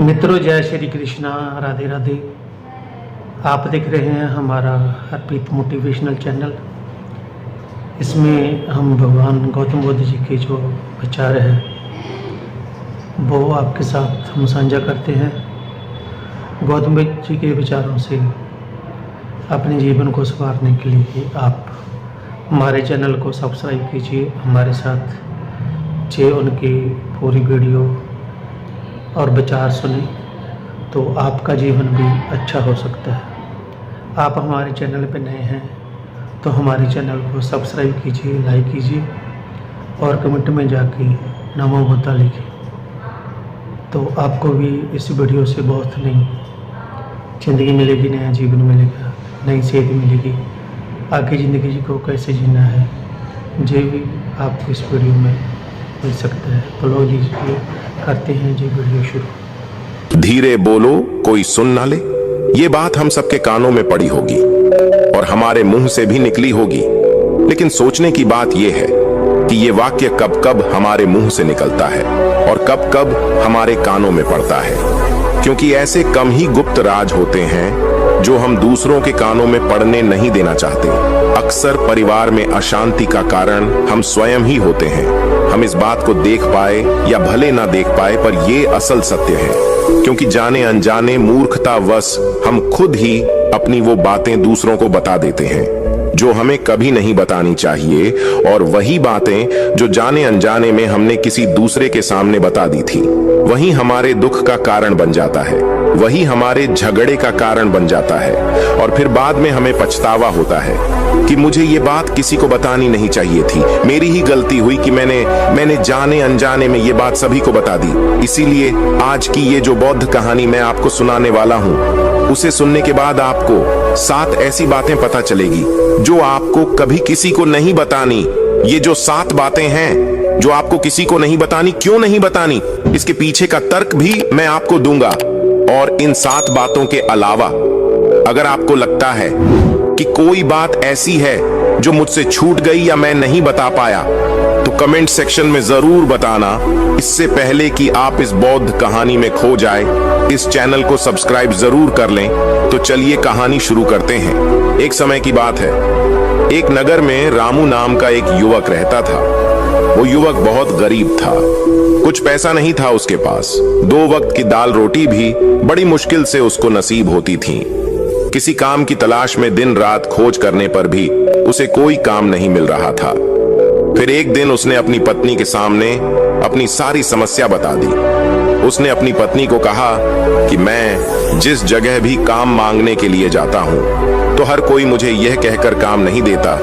मित्रों, जय श्री कृष्णा, राधे राधे। आप देख रहे हैं हमारा अर्पित मोटिवेशनल चैनल। इसमें हम भगवान गौतम बुद्ध जी के जो विचार है वो आपके साथ हम साझा करते हैं। गौतम बुद्ध जी के विचारों से अपने जीवन को संवारने के लिए आप हमारे चैनल को सब्सक्राइब कीजिए, हमारे साथ जे उनकी पूरी वीडियो और विचार सुने तो आपका जीवन भी अच्छा हो सकता है। आप हमारे चैनल पर नए हैं तो हमारे चैनल को सब्सक्राइब कीजिए, लाइक कीजिए और कमेंट में जाके नमो बुद्धा लिखिए, तो आपको भी इस वीडियो से बहुत नई ज़िंदगी मिलेगी, नया जीवन मिलेगा, नई सेहत मिलेगी। आगे ज़िंदगी को कैसे जीना है ये भी आपको इस वीडियो में मिल सकता है। तो लो लीजिए, करते हैं जी वीडियो शुरू। धीरे बोलो, कोई सुन ना ले। ये बात हम सबके कानों में पड़ी होगी और हमारे मुंह से भी निकली होगी, लेकिन सोचने की बात यह है कि ये वाक्य कब कब हमारे मुंह से निकलता है और कब कब हमारे कानों में पड़ता है, क्योंकि ऐसे कम ही गुप्त राज होते हैं जो हम दूसरों के कानों में पड़ने नहीं देना चाहते। अक्सर परिवार में अशांति का कारण हम स्वयं ही होते हैं। हम इस बात को देख पाए या भले ना देख पाए, पर ये असल सत्य है, क्योंकि जाने अनजाने मूर्खतावश हम खुद ही अपनी वो बातें दूसरों को बता देते हैं जो हमें कभी नहीं बतानी चाहिए, और वही बातें जो जाने अनजाने में हमने किसी दूसरे के सामने बता दी थी वही हमारे दुख का कारण बन जाता है, वही हमारे झगड़े का कारण बन जाता है, और फिर बाद में हमें पछतावा होता है कि मुझे ये बात किसी को बतानी नहीं चाहिए थी, मेरी ही गलती हुई कि मैंने जाने अनजाने में ये बात सभी को बता दी। इसीलिए आज की ये जो बौद्ध कहानी मैं आपको सुनाने वाला हूँ, उसे सुनने के बाद आपको 7 ऐसी बातें पता चलेगी जो आपको कभी किसी को नहीं बतानी। ये जो 7 बातें हैं जो आपको किसी को नहीं बतानी, क्यों नहीं बतानी, इसके पीछे का तर्क भी मैं आपको दूंगा। और इन 7 बातों के अलावा अगर आपको लगता है कि कोई बात ऐसी है जो मुझसे छूट गई या मैं नहीं बता पाया, तो कमेंट सेक्शन में जरूर बताना। इससे पहले कि आप इस बौद्ध कहानी में खो जाए, इस चैनल को सब्सक्राइब जरूर कर लें। तो चलिए कहानी शुरू करते हैं। एक समय की बात है, एक नगर में रामू नाम का एक युवक रहता था। वो युवक बहुत गरीब था, कुछ पैसा नहीं था उसके पास। 2 वक्त की दाल रोटी भी बड़ी मुश्किल से उसको नसीब होती थी। किसी काम की तलाश में दिन रात खोज करने पर भी उसे कोई काम नहीं मिल रहा था। फिर एक दिन उसने अपनी पत्नी के सामने अपनी सारी समस्या बता दी। उसने अपनी पत्नी को कहा कि मैं जिस जगह भी काम मांगने के लिए जाता हूँ तो हर कोई मुझे यह कहकर काम नहीं देता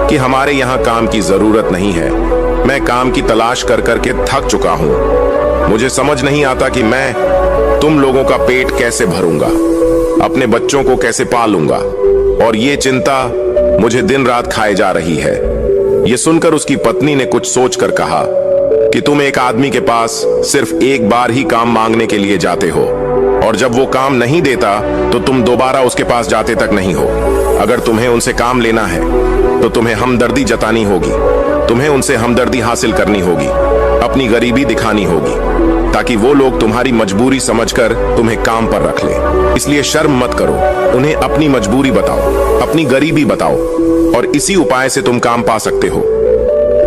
कि हमारे यहाँ काम की जरूरत नहीं है। मैं काम की तलाश कर करके थक चुका हूँ। मुझे समझ नहीं आता कि मैं तुम लोगों का पेट कैसे भरूंगा, अपने बच्चों को कैसे पालूंगा, और ये चिंता मुझे दिन रात खाए जा रही है। ये सुनकर उसकी पत्नी ने कुछ सोचकर कहा कि तुम एक आदमी के पास सिर्फ एक बार ही काम मांगने के लिए जाते हो, और जब वो काम नहीं देता तो तुम दोबारा उसके पास जाते तक नहीं हो। अगर तुम्हें उनसे काम लेना है तो तुम्हें हमदर्दी जतानी होगी, तुम्हें उनसे हमदर्दी हासिल करनी होगी, अपनी गरीबी दिखानी होगी, ताकि वो लोग तुम्हारी मजबूरी समझकर तुम्हें काम पर रख ले। इसलिए शर्म मत करो, उन्हें अपनी मजबूरी बताओ, अपनी गरीबी बताओ, और इसी उपाय से तुम काम पा सकते हो।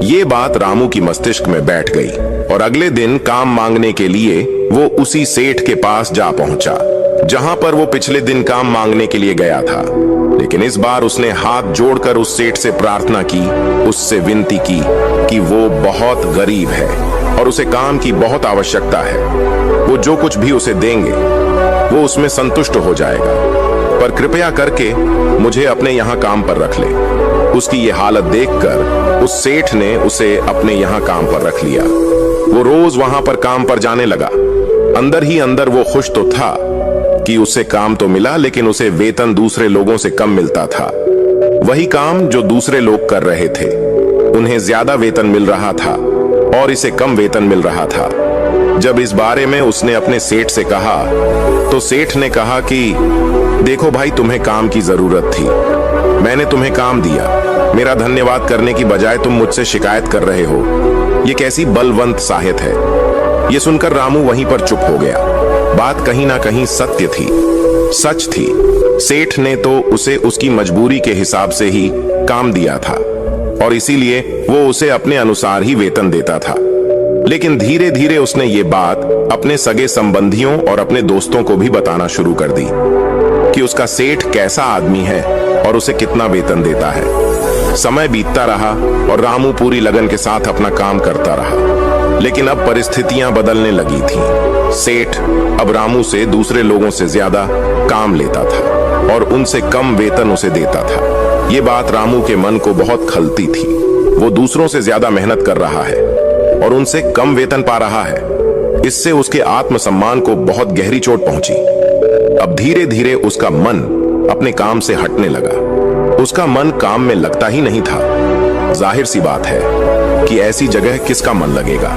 ये बात रामू की मस्तिष्क में बैठ गई, और अगले दिन काम मांगने के लिए वो उसी सेठ के पास जा पहुंचा जहां पर वो पिछले दिन काम मांगने के लिए गया था। लेकिन इस बार उसने हाथ जोड़कर उस सेठ से प्रार्थना की, उससे विनती की कि वो बहुत गरीब है और उसे काम की बहुत आवश्यकता है। वो जो कुछ भी उसे देंगे वो उसमें संतुष्ट हो जाएगा, पर कृपया करके मुझे अपने यहाँ काम पर रख ले। उसकी ये हालत देखकर उस सेठ ने उसे अपने यहाँ काम पर रख लिया। वो रोज वहां पर काम पर जाने लगा। अंदर ही अंदर वो खुश तो था कि उसे काम तो मिला, लेकिन उसे वेतन दूसरे लोगों से कम मिलता था। वही काम जो दूसरे लोग कर रहे थे, उन्हें ज्यादा वेतन मिल रहा था और इसे कम वेतन मिल रहा था। जब इस बारे में उसने अपने सेठ से कहा तो सेठ ने कहा कि देखो भाई, तुम्हें काम की जरूरत थी, मैंने तुम्हें काम दिया, मेरा धन्यवाद करने की बजाय तुम मुझसे शिकायत कर रहे हो। ये कैसी बलवंत साहत है। ये सुनकर रामू वहीं पर चुप हो गया। बात कहीं ना कहीं सत्य थी, सच थी। सेठ ने तो उसे उसकी मजबूरी के हिसाब से ही काम दिया था और इसीलिए वो उसे अपने अनुसार ही वेतन देता था। लेकिन धीरे धीरे उसने ये बात अपने सगे संबंधियों और अपने दोस्तों को भी बताना शुरू कर दी कि उसका सेठ कैसा आदमी है और उसे कितना वेतन देता है। समय बीतता रहा और रामू पूरी लगन के साथ अपना काम करता रहा, लेकिन अब परिस्थितियां बदलने लगी थीं। सेठ अब रामू से दूसरे लोगों से ज्यादा काम लेता था और उनसे कम वेतन उसे देता था। ये बात रामू के मन को बहुत खलती थी। वो दूसरों से ज्यादा मेहनत कर रहा है और उनसे कम वेतन पा रहा है। इससे उसके आत्मसम्मान को बहुत गहरी चोट पहुंची। अब धीरे धीरे उसका मन अपने काम से हटने लगा। उसका मन काम में लगता ही नहीं था। जाहिर सी बात है कि ऐसी जगह किसका मन लगेगा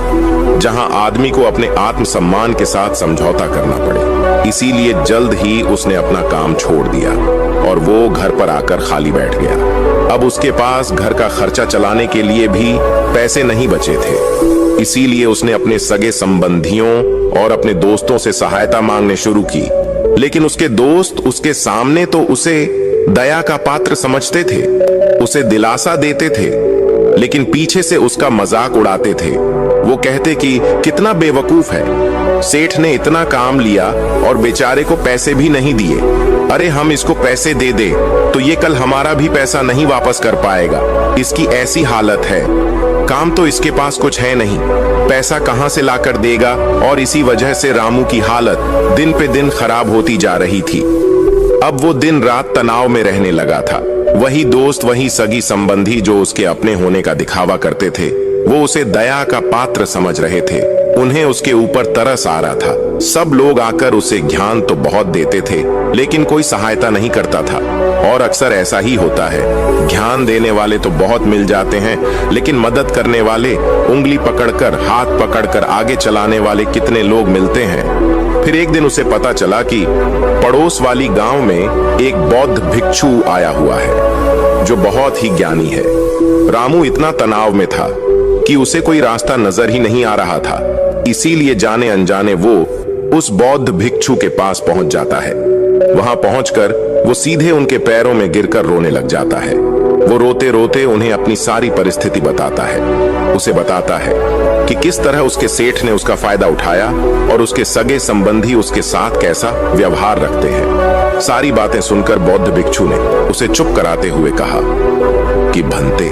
जहां आदमी को अपने आत्मसम्मान के साथ समझौता करना पड़े। इसीलिए जल्द ही उसने अपना काम छोड़ दिया और वो घर पर आकर खाली बैठ गया। अब उसके पास घर का खर्चा चलाने के लिए भी पैसे नहीं बचे थे। इसीलिए उसने अपने सगे संबंधियों और अपने दोस्तों से सहायता मांगने शुरू की। लेकिन उसके दोस्त उसके सामने तो उसे दया का पात्र समझते थे, उसे दिलासा देते थे, लेकिन पीछे से उसका मजाक उड़ाते थे। वो कहते कि कितना बेवकूफ है, सेठ ने इतना काम लिया और बेचारे को पैसे भी नहीं दिए। अरे हम इसको पैसे दे दे तो ये कल हमारा भी पैसा नहीं वापस कर पाएगा। इसकी ऐसी हालत है, काम तो इसके पास कुछ है नहीं, पैसा कहां से लाकर देगा। और इसी वजह से रामू की हालत दिन पे दिन खराब होती जा रही थी। अब वो दिन रात तनाव में रहने लगा था। वही दोस्त, वही सगी संबंधी जो उसके अपने होने का दिखावा करते थे, वो उसे दया का पात्र समझ रहे थे। उन्हें उसके ऊपर तरस आ रहा था। सब लोग आकर उसे ज्ञान तो बहुत देते थे, लेकिन कोई सहायता नहीं करता था। और अक्सर ऐसा ही होता है, ज्ञान देने वाले तो बहुत मिल जाते हैं, लेकिन मदद करने वाले, उंगली पकड़कर, हाथ पकड़कर आगे चलाने वाले कितने लोग मिलते हैं। फिर एक दिन उसे पता चला कि पड़ोस वाली गांव में एक बौद्ध भिक्षु आया हुआ है जो बहुत ही ज्ञानी है। रामू इतना तनाव में था कि उसे कोई रास्ता नजर ही नहीं आ रहा था। इसीलिए जाने अनजाने वो उस बौद्ध भिक्षु के पास पहुंच जाता है। वहां पहुंचकर वो सीधे उनके पैरों में गिरकर रोने लग जाता है। वो रोते रोते उन्हें अपनी सारी परिस्थिति बताता है। उसे बताता है कि किस तरह उसके सेठ ने उसका फायदा उठाया और उसके सगे संबंधी उसके साथ कैसा व्यवहार रखते हैं। सारी बातें सुनकर बौद्ध भिक्षु ने उसे चुप कराते हुए कहा कि भंते,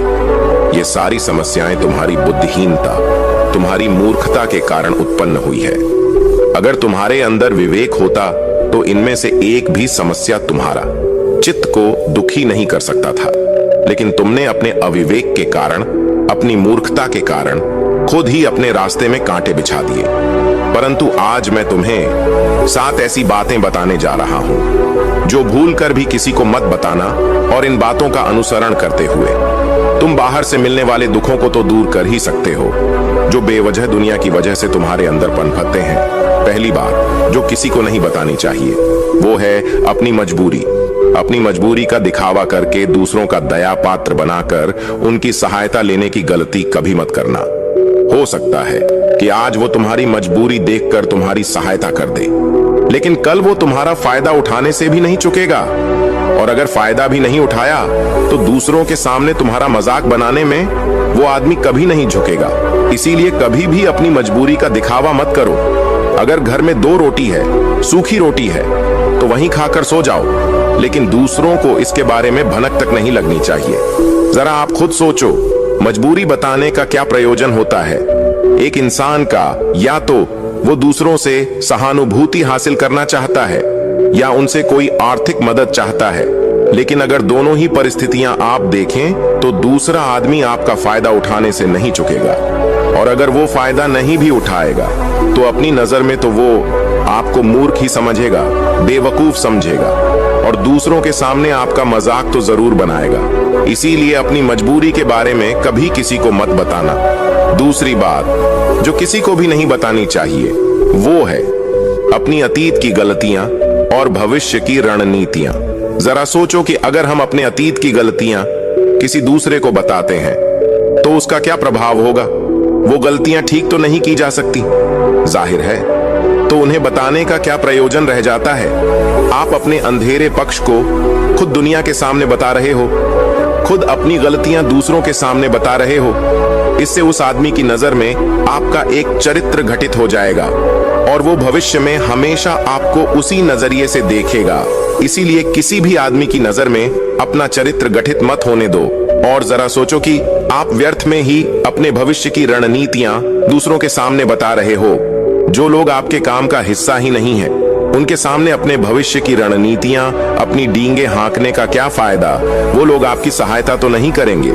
ये सारी समस्याएं तुम्हारी बुद्धिहीनता, तुम्हारी मूर्खता के कारण उत्पन्न हुई है। अगर तुम्हारे अंदर विवेक होता तो इनमें से एक भी समस्या तुम्हारा चित्त को दुखी नहीं कर सकता था। लेकिन तुमने अपने अविवेक के कारण, अपनी मूर्खता के कारण खुद ही अपने रास्ते में कांटे बिछा दिए। परंतु आज मैं तुम्हें 7 ऐसी बातें बताने जा रहा हूं जो भूल कर भी किसी को मत बताना। और इन बातों का अनुसरण करते हुए तुम बाहर से मिलने वाले दुखों को तो दूर कर ही सकते हो जो बेवजह दुनिया की वजह से तुम्हारे अंदर पनपते हैं। पहली बात जो किसी को नहीं बतानी चाहिए वो है अपनी मजबूरी। अपनी मजबूरी का दिखावा करके दूसरों का दया पात्र बनाकर उनकी सहायता लेने की गलती कभी मत करना। हो सकता है कि आज वो तुम्हारी मजबूरी देखकर तुम्हारी सहायता कर दे, लेकिन कल वो तुम्हारा फायदा उठाने से भी नहीं चुकेगा। और अगर फायदा भी नहीं उठाया तो दूसरों के सामने तुम्हारा मजाक बनाने में वो आदमी कभी नहीं झुकेगा। इसीलिए कभी भी अपनी मजबूरी का दिखावा मत करो। अगर घर में 2 रोटी है, सूखी रोटी है, तो वहीं खाकर सो जाओ, लेकिन दूसरों को इसके बारे में भनक तक नहीं लगनी चाहिए। जरा आप खुद सोचो, मजबूरी बताने का क्या प्रयोजन होता है। एक इंसान का या तो वो दूसरों से सहानुभूति हासिल करना चाहता है या उनसे कोई आर्थिक मदद चाहता है। लेकिन अगर दोनों ही परिस्थितियां आप देखें तो दूसरा आदमी आपका फायदा उठाने से नहीं चुकेगा। और अगर वो फायदा नहीं भी उठाएगा तो अपनी नजर में तो वो आपको मूर्ख ही समझेगा, बेवकूफ समझेगा और दूसरों के सामने आपका मजाक तो जरूर बनाएगा। इसीलिए अपनी मजबूरी के बारे में कभी किसी को मत बताना। दूसरी बात जो किसी को भी नहीं बतानी चाहिए वो है अपनी अतीत की गलतियां और भविष्य की रणनीतियां। जरा सोचो कि अगर हम अपने अतीत की गलतियां किसी दूसरे को बताते हैं तो उसका क्या प्रभाव होगा। वो गलतियां ठीक तो नहीं की जा सकती, जाहिर है तो उन्हें बताने का क्या प्रयोजन रह जाता है। आप अपने अंधेरे पक्ष को खुद दुनिया के सामने बता रहे हो, खुद अपनी गलतियां दूसरों के सामने बता रहे हो। इससे उस आदमी की नजर में आपका एक चरित्र घटित हो जाएगा और वो भविष्य में हमेशा आपको उसी नजरिए से देखेगा। इसीलिए किसी भी आदमी की नजर में अपना चरित्र गठित मत होने दो और जरा सोचो कि आप व्यर्थ में ही अपने भविष्य की रणनीतियां दूसरों के सामने बता रहे हो। जो लोग आपके काम का हिस्सा ही नहीं है, उनके सामने अपने भविष्य की रणनीतियां, अपनी डींगे हाँकने का क्या फायदा। वो लोग आपकी सहायता तो नहीं करेंगे,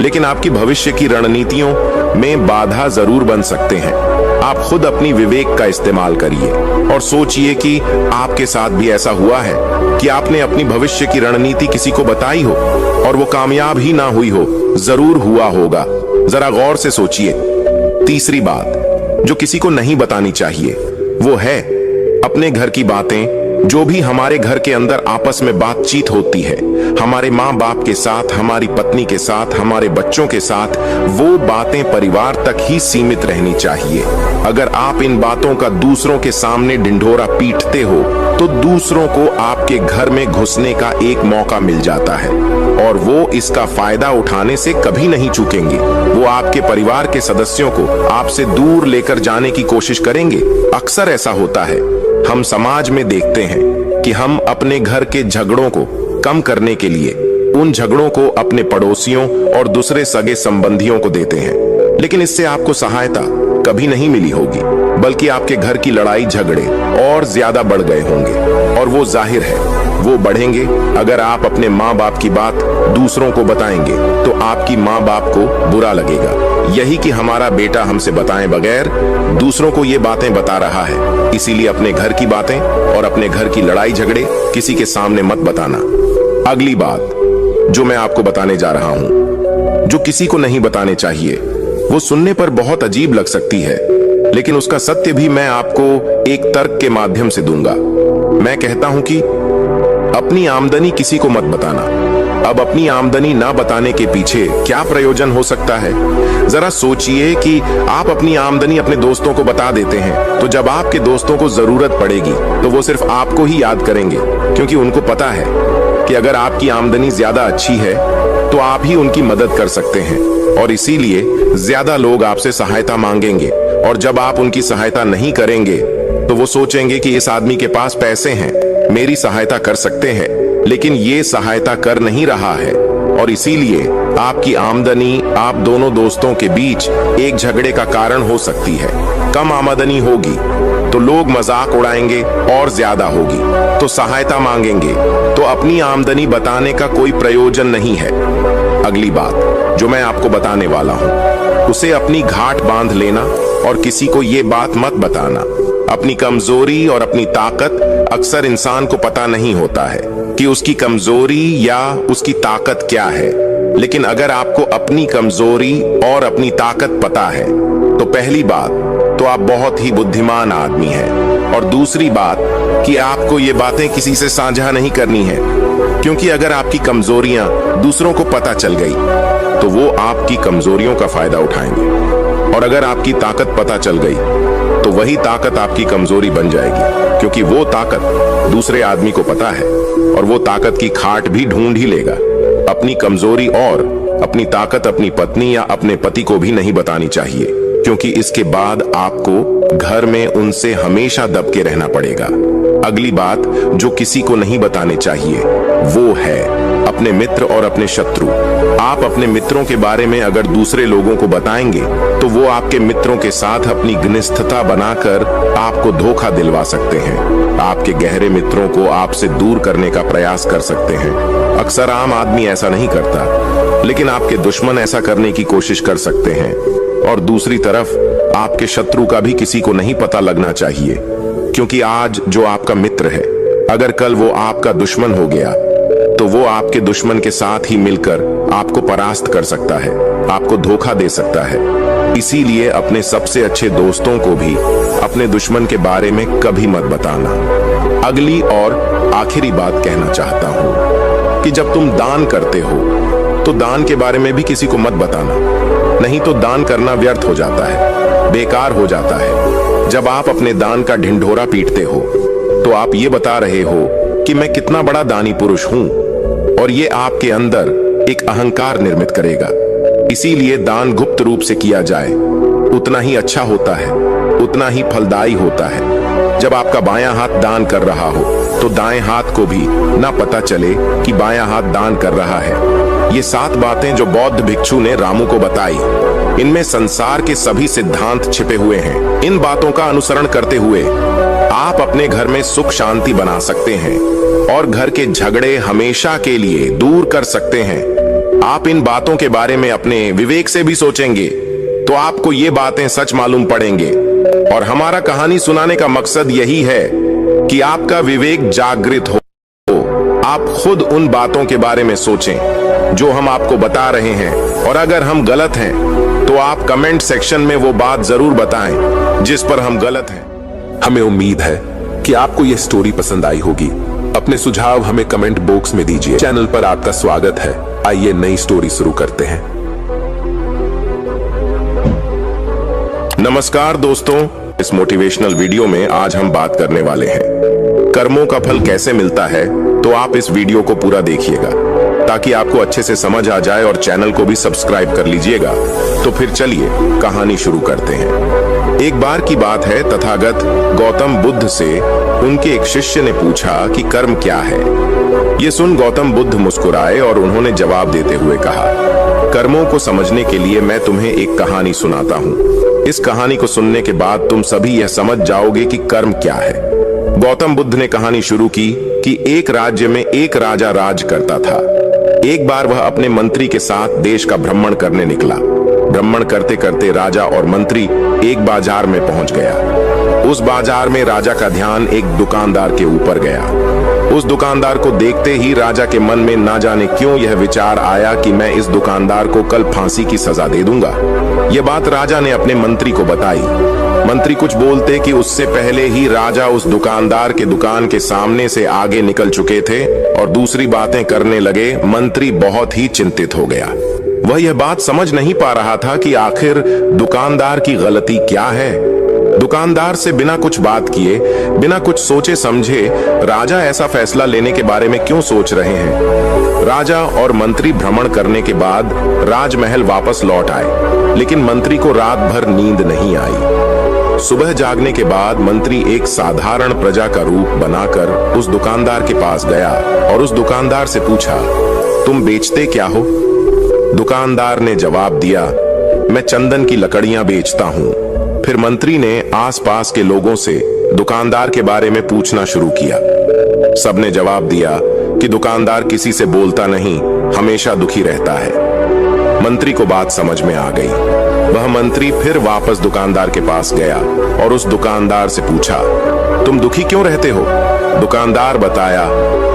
लेकिन आपकी भविष्य की रणनीतियों में बाधा जरूर बन सकते हैं। आप खुद अपनी विवेक का इस्तेमाल करिए और सोचिए कि आपके साथ भी ऐसा हुआ है कि आपने अपनी भविष्य की रणनीति किसी को बताई हो और वो कामयाब ही ना हुई हो। जरूर हुआ होगा, जरा गौर से सोचिए। तीसरी बात जो किसी को नहीं बतानी चाहिए वो है अपने घर की बातें। जो भी हमारे घर के अंदर आपस में बातचीत होती है, हमारे माँ बाप के साथ, हमारी पत्नी के साथ, हमारे बच्चों के साथ, वो बातें परिवार तक ही सीमित रहनी चाहिए। अगर आप इन बातों का दूसरों के सामने ढिंढोरा पीटते हो तो दूसरों को आपके घर में घुसने का एक मौका मिल जाता है और वो इसका फायदा उठाने से कभी नहीं चूकेंगे। वो आपके परिवार के सदस्यों को आपसे दूर लेकर जाने की कोशिश करेंगे। अक्सर ऐसा होता है, हम समाज में देखते हैं कि हम अपने घर के झगड़ों को कम करने के लिए उन झगड़ों को अपने पड़ोसियों और दूसरे सगे संबंधियों को देते हैं, लेकिन इससे आपको सहायता कभी नहीं मिली होगी, बल्कि आपके घर की लड़ाई झगड़े और ज्यादा बढ़ गए होंगे। और वो जाहिर है वो बढ़ेंगे अगर आप अपने माँ बाप की बात दूसरों को बताएंगे तो आपकी माँ बाप को बुरा लगेगा। यही कि हमारा बेटा हमसे बताए बगैर दूसरों को ये बातें बता रहा है। इसीलिए अपने घर की बातें और अपने घर की लड़ाई झगड़े किसी के सामने मत बताना। अगली बात जो मैं आपको बताने जा रहा हूं, जो किसी को नहीं बताने चाहिए, वो सुनने पर बहुत अजीब लग सकती है, लेकिन उसका सत्य भी मैं आपको एक तर्क के माध्यम से दूंगा। मैं कहता हूं कि अपनी आमदनी किसी को मत बताना। अब अपनी आमदनी ना बताने के पीछे क्या प्रयोजन हो सकता है। जरा सोचिए कि आप अपनी आमदनी अपने दोस्तों को बता देते हैं, तो जब आपके दोस्तों को जरूरत पड़ेगी तो वो सिर्फ आपको ही याद करेंगे, क्योंकि उनको पता है कि अगर आपकी आमदनी ज्यादा अच्छी है तो आप ही उनकी मदद कर सकते हैं और इसीलिए ज्यादा लोग आपसे सहायता मांगेंगे। और जब आप उनकी सहायता नहीं करेंगे तो वो सोचेंगे कि इस आदमी के पास पैसे हैं, मेरी सहायता कर सकते हैं, लेकिन ये सहायता कर नहीं रहा है और इसीलिए आपकी आमदनी आप दोनों दोस्तों के बीच एक झगड़े का कारण हो सकती है। कम आमदनी होगी तो लोग मजाक उड़ाएंगे और ज्यादा होगी तो सहायता मांगेंगे, तो अपनी आमदनी बताने का कोई प्रयोजन नहीं है। अगली बात जो मैं आपको बताने वाला हूं, उसे अपनी घाट बांध लेना और किसी को ये बात मत बताना। अपनी कमजोरी और अपनी ताकत अक्सर इंसान को पता नहीं होता है कि उसकी कमजोरी या उसकी ताकत क्या है, लेकिन अगर आपको अपनी कमजोरी और अपनी ताकत पता है तो पहली बात तो आप बहुत ही बुद्धिमान आदमी हैं और दूसरी बात कि आपको ये बातें किसी से साझा नहीं करनी है, क्योंकि अगर आपकी कमजोरियां दूसरों को पता चल गई तो वो आपकी कमजोरियों का फायदा उठाएंगे और अगर आपकी ताकत पता चल गई तो वही ताकत आपकी कमजोरी बन जाएगी, क्योंकि वो ताकत दूसरे आदमी को पता है और वो ताकत की खाट भी ढूंढ ही लेगा। अपनी कमजोरी और अपनी ताकत अपनी पत्नी या अपने पति को भी नहीं बतानी चाहिए, क्योंकि इसके बाद आपको घर में उनसे हमेशा दबके रहना पड़ेगा। अगली बात जो किसी को नहीं बताने चाहिए वो है अपने मित्र और अपने शत्रु। आप अपने मित्रों के बारे में अगर दूसरे लोगों को बताएंगे तो वो आपके मित्रों के साथ अपनी घनिष्ठता बनाकर आपको धोखा दिलवा सकते हैं, आपके गहरे मित्रों को आपसे दूर करने का प्रयास कर सकते हैं। अक्सर आम आदमी ऐसा नहीं करता, लेकिन आपके दुश्मन ऐसा करने की कोशिश कर सकते हैं। और दूसरी तरफ आपके शत्रु का भी किसी को नहीं पता लगना चाहिए, क्योंकि आज जो आपका मित्र है अगर कल वो आपका दुश्मन हो गया तो वो आपके दुश्मन के साथ ही मिलकर आपको परास्त कर सकता है, आपको धोखा दे सकता है। इसीलिए अपने सबसे अच्छे दोस्तों को भी अपने दुश्मन के बारे में कभी मत बताना। अगली और आखिरी बात कहना चाहता हूं कि जब तुम दान करते हो तो दान के बारे में भी किसी को मत बताना, नहीं तो दान करना व्यर्थ हो जाता है, बेकार हो जाता है। जब आप अपने दान का ढिंढोरा पीटते हो तो आप ये बता रहे हो कि मैं कितना बड़ा दानी पुरुष हूं, और ये आपके अंदर एक अहंकार निर्मित करेगा। इसीलिए दान गुप्त रूप से किया जाए उतना ही अच्छा होता है, उतना ही फलदायी होता है। जब आपका बायां हाथ दान कर रहा हो तो दाएं हाथ को भी ना पता चले कि बायां हाथ दान कर रहा है। ये 7 बातें जो बौद्ध भिक्षु ने रामू को बताई, इनमें संसार के सभी सिद्धांत छिपे हुए हैं। इन बातों का अनुसरण करते हुए आप अपने घर में सुख शांति बना सकते हैं और घर के झगड़े हमेशा के लिए दूर कर सकते हैं। आप इन बातों के बारे में अपने विवेक से भी सोचेंगे तो आपको ये बातें सच मालूम पड़ेंगे। और हमारा कहानी सुनाने का मकसद यही है कि आपका विवेक जागृत हो, आप खुद उन बातों के बारे में सोचें जो हम आपको बता रहे हैं, और अगर हम गलत हैं तो आप कमेंट सेक्शन में वो बात जरूर बताएं जिस पर हम गलत हैं। हमें उम्मीद है कि आपको यह स्टोरी पसंद आई होगी। अपने सुझाव हमें कमेंट बॉक्स में दीजिए। चैनल पर आपका स्वागत है। आइए नई स्टोरी शुरू करते हैं। नमस्कार दोस्तों, इस मोटिवेशनल वीडियो में आज हम बात करने वाले हैं कर्मों का फल कैसे मिलता है। तो आप इस वीडियो को पूरा देखिएगा ताकि आपको अच्छे से समझ आ जाए, और चैनल को भी सब्सक्राइब कर लीजिएगा। तो फिर चलिए कहानी शुरू करते हैं। एक बार की बात है, तथागत गौतम बुद्ध से उनके एक शिष्य ने पूछा कि कर्म क्या है। ये सुन गौतम बुद्ध मुस्कुराए और उन्होंने जवाब देते हुए कहा, कर्मों को समझने के लिए मैं तुम्हें एक कहानी सुनाता हूँ। इस कहानी को सुनने के बाद तुम सभी यह समझ जाओगे कि कर्म क्या है। गौतम बुद्ध ने कहानी शुरू की कि एक राज्य में एक राजा राज करता था। एक बार वह अपने मंत्री के साथ देश का भ्रमण करने निकला। भ्रमण करते करते राजा और मंत्री एक बाजार में पहुंच गया। उस बाजार में राजा का ध्यान एक दुकानदार के ऊपर गया। उस दुकानदार को देखते ही राजा के मन में ना जाने क्यों यह विचार आया कि मैं इस दुकानदार को कल फांसी की सजा दे दूंगा। यह बात राजा ने अपने मंत्री को बताई। मंत्री कुछ बोलते कि उससे पहले ही राजा उस दुकानदार के दुकान के सामने से आगे निकल चुके थे और दूसरी बातें करने लगे। मंत्री बहुत ही चिंतित हो गया। वह यह बात समझ नहीं पा रहा था कि आखिर दुकानदार की गलती क्या है। दुकानदार से बिना कुछ बात किए, बिना कुछ सोचे समझे राजा ऐसा फैसला लेने के बारे में क्यों सोच रहे हैं। राजा और मंत्री भ्रमण करने के बाद राजमहल वापस लौट आए, लेकिन मंत्री को रात भर नींद नहीं आई। सुबह जागने के बाद मंत्री एक साधारण प्रजा का रूप बनाकर उस दुकानदार के पास गया और उस दुकानदार से पूछा, तुम बेचते क्या हो। दुकानदार ने जवाब दिया, मैं चंदन की लकड़ियां बेचता हूं। फिर मंत्री ने आसपास के लोगों से दुकानदार के बारे में पूछना शुरू किया। सबने जवाब दिया कि दुकानदार किसी से बोलता नहीं, हमेशा दुखी रहता है। मंत्री को बात समझ में आ गई। वह मंत्री फिर वापस दुकानदार के पास गया और उस दुकानदार से पूछा, तुम दुखी क्यों रहते हो। दुकानदार बताया,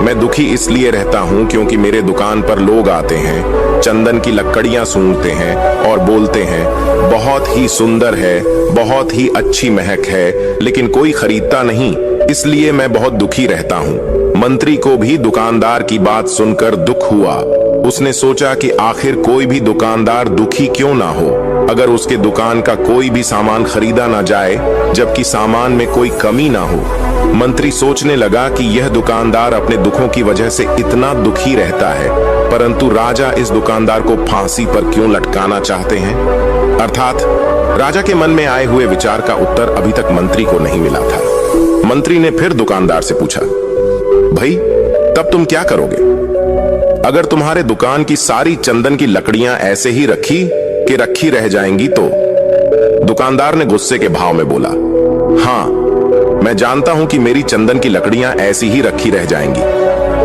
मैं दुखी इसलिए रहता हूं क्योंकि मेरे दुकान पर लोग आते हैं, चंदन की लकड़ियां सूंघते हैं और बोलते हैं बहुत ही सुंदर है, बहुत ही अच्छी महक है, लेकिन कोई खरीदता नहीं, इसलिए मैं बहुत दुखी रहता हूं। मंत्री को भी दुकानदार की बात सुनकर दुख हुआ। उसने सोचा कि आखिर कोई भी दुकानदार दुखी क्यों ना हो अगर उसके दुकान का कोई भी सामान खरीदा ना जाए, जबकि सामान में कोई कमी ना हो। मंत्री सोचने लगा कि यह दुकानदार अपने दुखों की वजह से इतना दुखी रहता है, परंतु राजा इस दुकानदार को फांसी पर क्यों लटकाना चाहते हैं। अर्थात राजा के मन में आए हुए विचार का उत्तर अभी तक मंत्री को नहीं मिला था। मंत्री ने फिर दुकानदार से पूछा, भाई तब तुम क्या करोगे अगर तुम्हारे दुकान की सारी चंदन की लकड़ियां ऐसे ही रखी रह जाएंगी तो। दुकानदार ने गुस्से के भाव में बोला, हाँ मैं जानता हूं कि मेरी चंदन की लकड़ियां ऐसी ही रखी रह जाएंगी,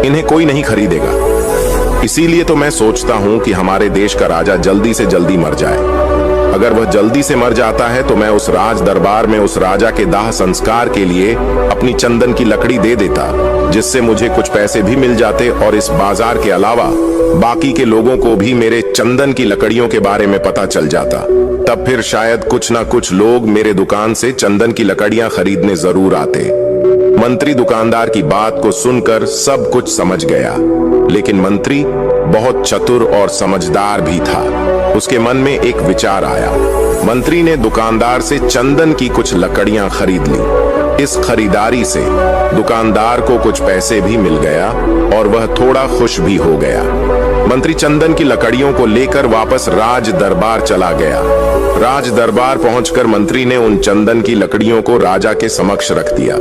इन्हें कोई नहीं खरीदेगा। इसीलिए तो मैं सोचता हूं कि हमारे देश का राजा जल्दी से जल्दी मर जाए। अगर वह जल्दी से मर जाता है तो मैं उस राज दरबार में उस राजा के दाह संस्कार के लिए अपनी चंदन की लकड़ी दे देता, जिससे मुझे कुछ पैसे भी मिल जाते और इस बाजार के अलावा बाकी के लोगों को भी मेरे चंदन की लकड़ियों के बारे में पता चल जाता। तब फिर शायद कुछ ना कुछ लोग मेरे दुकान से चंदन की लकड़ियां खरीदने जरूर आते। मंत्री दुकानदार की बात को सुनकर सब कुछ समझ गया, लेकिन मंत्री बहुत चतुर और समझदार भी था। उसके मन में एक विचार आया। मंत्री ने दुकानदार से चंदन की कुछ लकड़ियां खरीद ली। इस खरीदारी से दुकानदार को कुछ पैसे भी मिल गया और वह थोड़ा खुश भी हो गया। मंत्री चंदन की लकड़ियों को लेकर वापस राज दरबार चला गया। राज दरबार पहुंचकर मंत्री ने उन चंदन की लकड़ियों को राजा के समक्ष रख दिया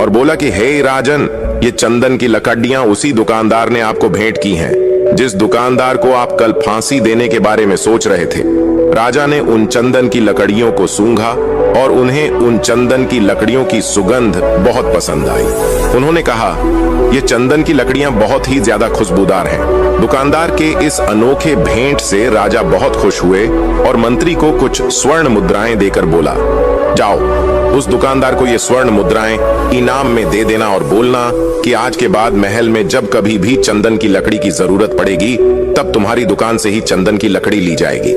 और बोला कि हे राजन, ये चंदन की लकड़ियां उसी दुकानदार ने आपको भेंट की हैं, जिस दुकानदार को आप कल फांसी देने के बारे में सोच रहे थे। राजा ने उन चंदन की लकड़ियों को सूंघा और उन्हें उन चंदन की लकड़ियों की सुगंध बहुत पसंद आई। उन्होंने कहा, ये चंदन की लकड़ियां बहुत ही ज्यादा खुशबूदार हैं। दुकानदार के इस अनोखे भेंट से राजा बहुत खुश हुए और मंत्री को कुछ स्वर्ण मुद्राएं देकर बोला, जाओ उस दुकानदार को ये स्वर्ण मुद्राएं इनाम में दे देना और बोलना कि आज के बाद महल में जब कभी भी चंदन की लकड़ी की जरूरत पड़ेगी तब तुम्हारी दुकान से ही चंदन की लकड़ी ली जाएगी।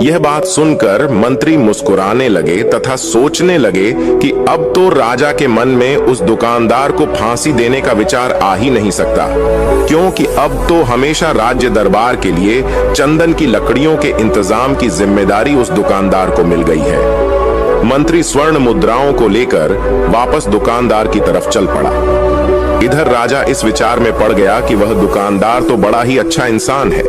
यह बात सुनकर मंत्री मुस्कुराने लगे तथा सोचने लगे कि अब तो राजा के मन में उस दुकानदार को फांसी देने का विचार आ ही नहीं सकता, क्योंकि अब तो हमेशा राज्य दरबार के लिए चंदन की लकड़ियों के इंतजाम की जिम्मेदारी उस दुकानदार को मिल गई है। मंत्री स्वर्ण मुद्राओं को लेकर वापस दुकानदार की तरफ चल पड़ा। इधर राजा इस विचार में पड़ गया कि वह दुकानदार तो बड़ा ही अच्छा इंसान है।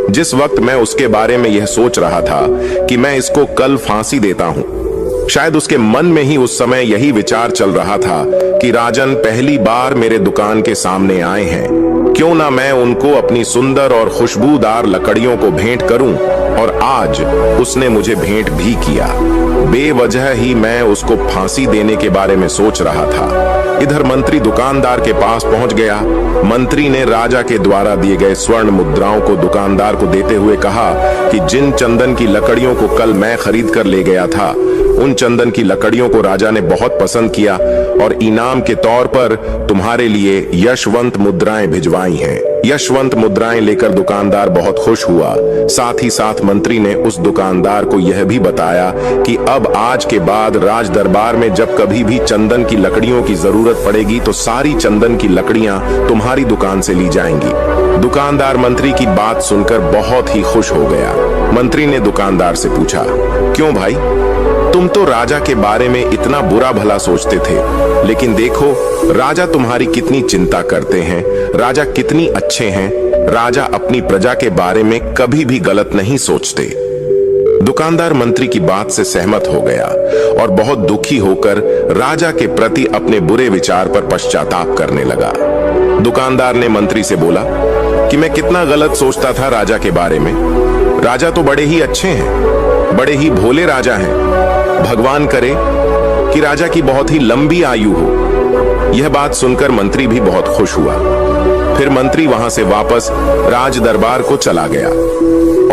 जिस वक्त मैं उसके बारे में यह सोच रहा था कि मैं इसको कल फांसी देता हूं, शायद उसके मन में ही उस समय यही विचार चल रहा था कि राजन पहली बार मेरे दुकान के सामने आए हैं, क्यों ना मैं उनको अपनी सुंदर और खुशबूदार लकड़ियों को भेंट करूं। और आज उसने मुझे भेंट भी किया। बेवजह ही मैं उसको फांसी देने के बारे में सोच रहा था। इधर मंत्री दुकानदार के पास पहुंच गया। मंत्री ने राजा के द्वारा दिए गए स्वर्ण मुद्राओं को दुकानदार को देते हुए कहा कि जिन चंदन की लकड़ियों को कल मैं खरीद कर ले गया था, उन चंदन की लकड़ियों को राजा ने बहुत पसंद किया और इनाम के तौर पर तुम्हारे लिए यशवंत मुद्राएं भिजवाई हैं। यशवंत मुद्राएं लेकर दुकानदार बहुत खुश हुआ। साथ ही साथ मंत्री ने उस दुकानदार को यह भी बताया कि अब आज के बाद राज दरबार में जब कभी भी चंदन की लकड़ियों की जरूरत पड़ेगी तो सारी चंदन की लकड़ियां तुम्हारी दुकान से ली जाएंगी। दुकानदार मंत्री की बात सुनकर बहुत ही खुश हो गया। मंत्री ने दुकानदार से पूछा, क्यों भाई, तुम तो राजा के बारे में इतना बुरा भला सोचते थे, लेकिन देखो राजा तुम्हारी कितनी चिंता करते हैं, राजा कितनी अच्छे हैं, राजा अपनी प्रजा के बारे में कभी भी गलत नहीं सोचते। दुकानदार मंत्री की बात से सहमत हो गया और बहुत दुखी होकर राजा के प्रति अपने बुरे विचार पर पश्चाताप करने लगा। दुकानदार ने मंत्री से बोला कि मैं कितना गलत सोचता था राजा के बारे में। राजा तो बड़े ही अच्छे हैं, बड़े ही भोले राजा हैं। भगवान करे कि राजा की बहुत ही लंबी आयु हो। यह बात सुनकर मंत्री भी बहुत खुश हुआ। फिर मंत्री वहां से वापस राज दरबार को चला गया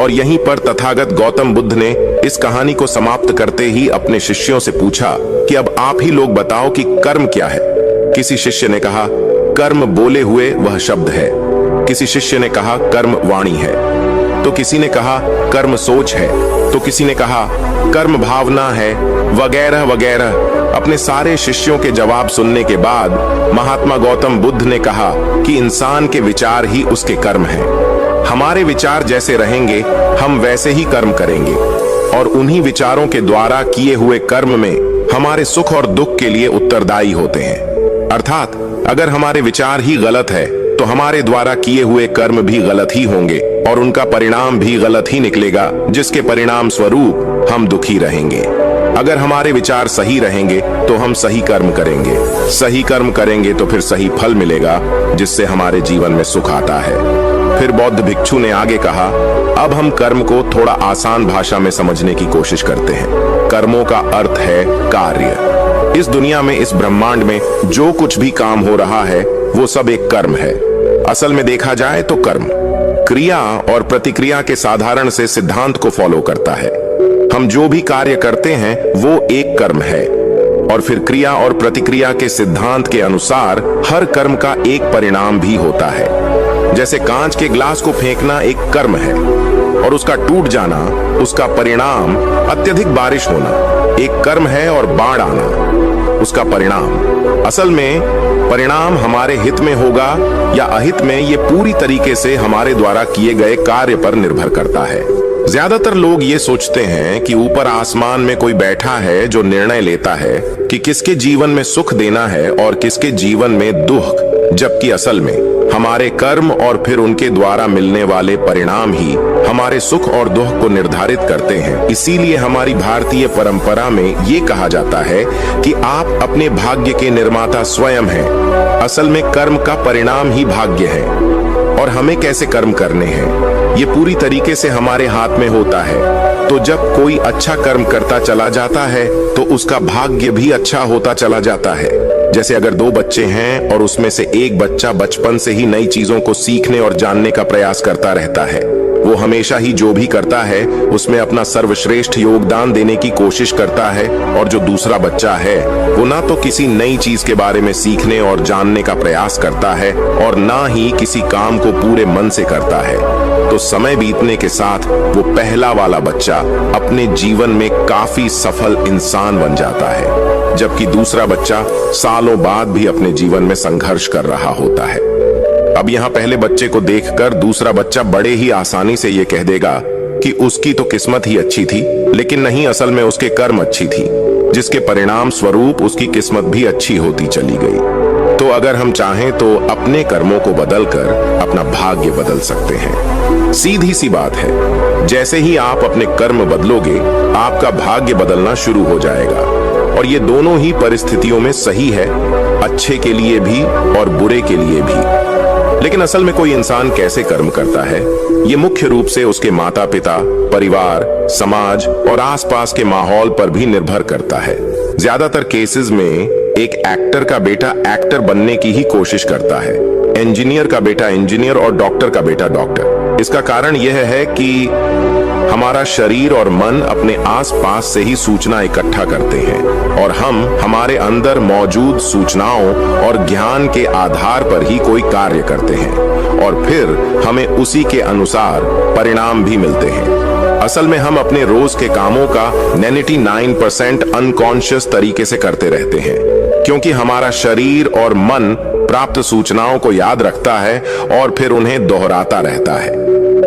और यहीं पर तथागत गौतम बुद्ध ने इस कहानी को समाप्त करते ही अपने शिष्यों से पूछा कि अब आप ही लोग बताओ कि कर्म क्या है। किसी शिष्य ने कहा, कर्म बोले हुए वह शब्द है। किसी शिष्य ने कहा, कर्म वाणी है। तो किसी ने कहा, कर्म सोच है। तो किसी ने कहा, कर्म भावना है, वगैरह वगैरह। अपने सारे शिष्यों के जवाब सुनने के बाद महात्मा गौतम बुद्ध ने कहा कि इंसान के विचार ही उसके कर्म हैं। हमारे विचार जैसे रहेंगे हम वैसे ही कर्म करेंगे और उन्हीं विचारों के द्वारा किए हुए कर्म में हमारे सुख और दुख के लिए उत्तरदायी होते हैं। अर्थात अगर हमारे विचार ही गलत है तो हमारे द्वारा किए हुए कर्म भी गलत ही होंगे और उनका परिणाम भी गलत ही निकलेगा, जिसके परिणाम स्वरूप हम दुखी रहेंगे। अगर हमारे विचार सही रहेंगे तो हम सही कर्म करेंगे, सही कर्म करेंगे तो फिर सही फल मिलेगा, जिससे हमारे जीवन में सुख आता है। फिर बौद्ध भिक्षु ने आगे कहा, अब हम कर्म को थोड़ा आसान भाषा में समझने की कोशिश करते हैं। कर्मों का अर्थ है कार्य। इस दुनिया में, इस ब्रह्मांड में जो कुछ भी काम हो रहा है वो सब एक कर्म है। असल में देखा जाए तो कर्म क्रिया और प्रतिक्रिया के साधारण से सिद्धांत को फॉलो करता है। हम जो भी कार्य करते हैं वो एक कर्म है और फिर क्रिया और प्रतिक्रिया के सिद्धांत के अनुसार हर कर्म का एक परिणाम भी होता है। जैसे कांच के ग्लास को फेंकना एक कर्म है और उसका टूट जाना, उसका परिणाम अत्यधिक बारिश होना एक कर्म है और बाढ़ आना। उसका परिणाम। असल में परिणाम हमारे हित में होगा या अहित में, ये पूरी तरीके से हमारे द्वारा किए गए कार्य पर निर्भर करता है। ज्यादातर लोग ये सोचते हैं कि ऊपर आसमान में कोई बैठा है जो निर्णय लेता है कि किसके जीवन में सुख देना है और किसके जीवन में दुख, जबकि असल में हमारे कर्म और फिर उनके द्वारा मिलने वाले परिणाम ही हमारे सुख और दुख को निर्धारित करते हैं। इसीलिए हमारी भारतीय परंपरा में ये कहा जाता है कि आप अपने भाग्य के निर्माता स्वयं हैं। असल में कर्म का परिणाम ही भाग्य है और हमें कैसे कर्म करने हैं ये पूरी तरीके से हमारे हाथ में होता है। तो जब कोई अच्छा कर्म करता चला जाता है तो उसका भाग्य भी अच्छा होता चला जाता है। जैसे अगर दो बच्चे हैं और उसमें से एक बच्चा बचपन से ही नई चीजों को सीखने और जानने का प्रयास करता रहता है, वो हमेशा ही जो भी करता है उसमें अपना सर्वश्रेष्ठ योगदान देने की कोशिश करता है, और जो दूसरा बच्चा है वो ना तो किसी नई चीज के बारे में सीखने और जानने का प्रयास करता है और ना ही किसी काम को पूरे मन से करता है। तो समय बीतने के साथ वो पहला वाला बच्चा अपने जीवन में काफी सफल इंसान बन जाता है, जबकि दूसरा बच्चा सालों बाद भी अपने जीवन में संघर्ष कर रहा होता है। अब यहाँ पहले बच्चे को देखकर दूसरा बच्चा बड़े ही आसानी से ये कह देगा कि उसकी तो किस्मत ही अच्छी थी, लेकिन नहीं, असल में उसके कर्म अच्छी थी, जिसके परिणाम स्वरूप उसकी किस्मत भी अच्छी होती चली गई। तो अगर हम चाहें तो अपने कर्मों को बदलकर अपना भाग्य बदल सकते हैं। सीधी सी बात है, जैसे ही आप अपने कर्म बदलोगे आपका भाग्य बदलना शुरू हो जाएगा, और ये दोनों ही परिस्थितियों में सही है, अच्छे के लिए भी और बुरे के लिए भी। लेकिन असल में कोई इंसान कैसे कर्म करता है ये मुख्य रूप से उसके माता पिता, परिवार, समाज और आसपास के माहौल पर भी निर्भर करता है। ज्यादातर केसेस में एक एक्टर का बेटा एक्टर बनने की ही कोशिश करता है, इंजीनियर का बेटा इंजीनियर और डॉक्टर का बेटा डॉक्टर। इसका कारण यह है कि हमारा शरीर और मन अपने आसपास से ही सूचना इकट्ठा करते हैं, और हम हमारे अंदर मौजूद सूचनाओं और ज्ञान के आधार पर ही कोई कार्य करते हैं, और फिर हमें उसी के अनुसार परिणाम भी मिलते हैं। असल में हम अपने रोज के कामों का 99% अनकॉन्शियस तरीके से करते रहते हैं, क्योंकि हमारा शरीर और मन प्राप्त सूचनाओं को याद रखता है और फिर उन्हें दोहराता रहता है।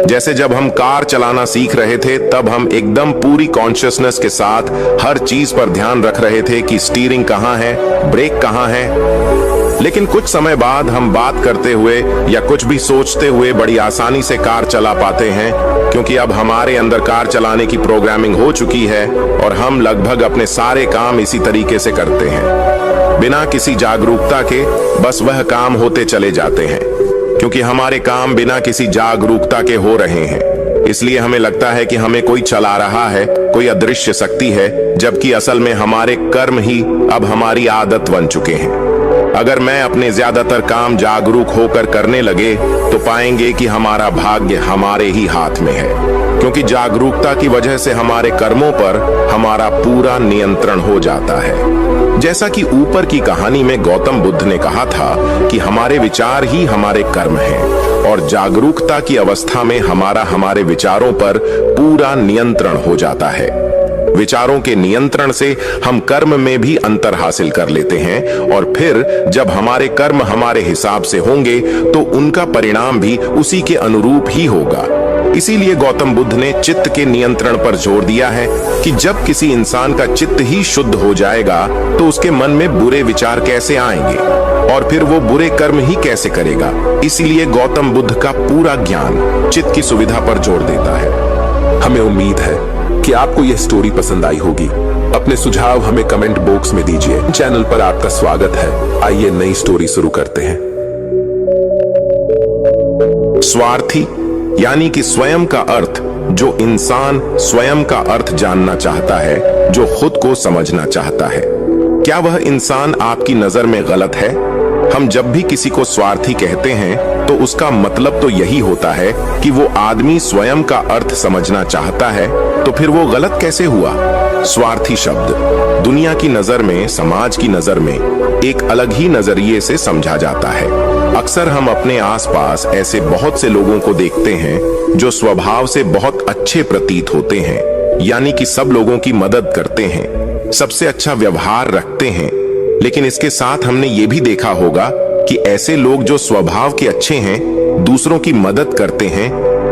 जैसे जब हम कार चलाना सीख रहे थे तब हम एकदम पूरी कॉन्शियसनेस के साथ हर चीज पर ध्यान रख रहे थे कि स्टीयरिंग कहाँ है, ब्रेक कहाँ है। लेकिन कुछ समय बाद हम बात करते हुए या कुछ भी सोचते हुए बड़ी आसानी से कार चला पाते हैं, क्योंकि अब हमारे अंदर कार चलाने की प्रोग्रामिंग हो चुकी है और हम लगभग अपने सारे काम इसी तरीके से करते हैं। बिना किसी जागरूकता के बस वह काम होते चले जाते हैं, क्योंकि हमारे काम बिना किसी जागरूकता के हो रहे हैं। इसलिए हमें लगता है कि हमें कोई चला रहा है, कोई अदृश्य शक्ति है, जबकि असल में हमारे कर्म ही अब हमारी आदत बन चुके हैं। अगर मैं अपने ज्यादातर काम जागरूक होकर करने लगे तो पाएंगे कि हमारा भाग्य हमारे ही हाथ में है, क्योंकि जागरूकता की वजह से हमारे कर्मों पर हमारा पूरा नियंत्रण हो जाता है। जैसा कि ऊपर की कहानी में गौतम बुद्ध ने कहा था कि हमारे विचार ही हमारे कर्म हैं, और जागरूकता की अवस्था में हमारे विचारों पर पूरा नियंत्रण हो जाता है। विचारों के नियंत्रण से हम कर्म में भी अंतर हासिल कर लेते हैं, और फिर जब हमारे कर्म हमारे हिसाब से होंगे तो उनका परिणाम भी उसी के अनुरूप ही होगा। इसीलिए गौतम बुद्ध ने चित्त के नियंत्रण पर जोर दिया है कि जब किसी इंसान का चित्त ही शुद्ध हो जाएगा तो उसके मन में बुरे विचार कैसे आएंगे और फिर वो बुरे कर्म ही कैसे करेगा। इसीलिए गौतम बुद्ध का पूरा ज्ञान चित्त की सुविधा पर जोर देता है। हमें उम्मीद है कि आपको यह स्टोरी पसंद आई होगी। अपने सुझाव हमें कमेंट बॉक्स में दीजिए। चैनल पर आपका स्वागत है। आइए नई स्टोरी शुरू करते हैं। स्वार्थी यानी कि स्वयं का अर्थ, जो इंसान स्वयं का अर्थ जानना चाहता है, जो खुद को समझना चाहता है। क्या वह इंसान आपकी नजर में गलत है? हम जब भी किसी को स्वार्थी कहते हैं तो उसका मतलब तो यही होता है कि वो आदमी स्वयं का अर्थ समझना चाहता है, तो फिर वो गलत कैसे हुआ? स्वार्थी शब्द दुनिया की नजर में, समाज की नजर में एक अलग ही नजरिए से समझा जाता है। अक्सर हम अपने आसपास ऐसे बहुत से लोगों को देखते हैं जो स्वभाव से बहुत अच्छे प्रतीत होते हैं, यानी कि सब लोगों की मदद करते हैं, सबसे अच्छा व्यवहार रखते हैं, लेकिन इसके साथ हमने ये भी देखा होगा कि ऐसे लोग जो स्वभाव के अच्छे हैं, दूसरों की मदद करते हैं,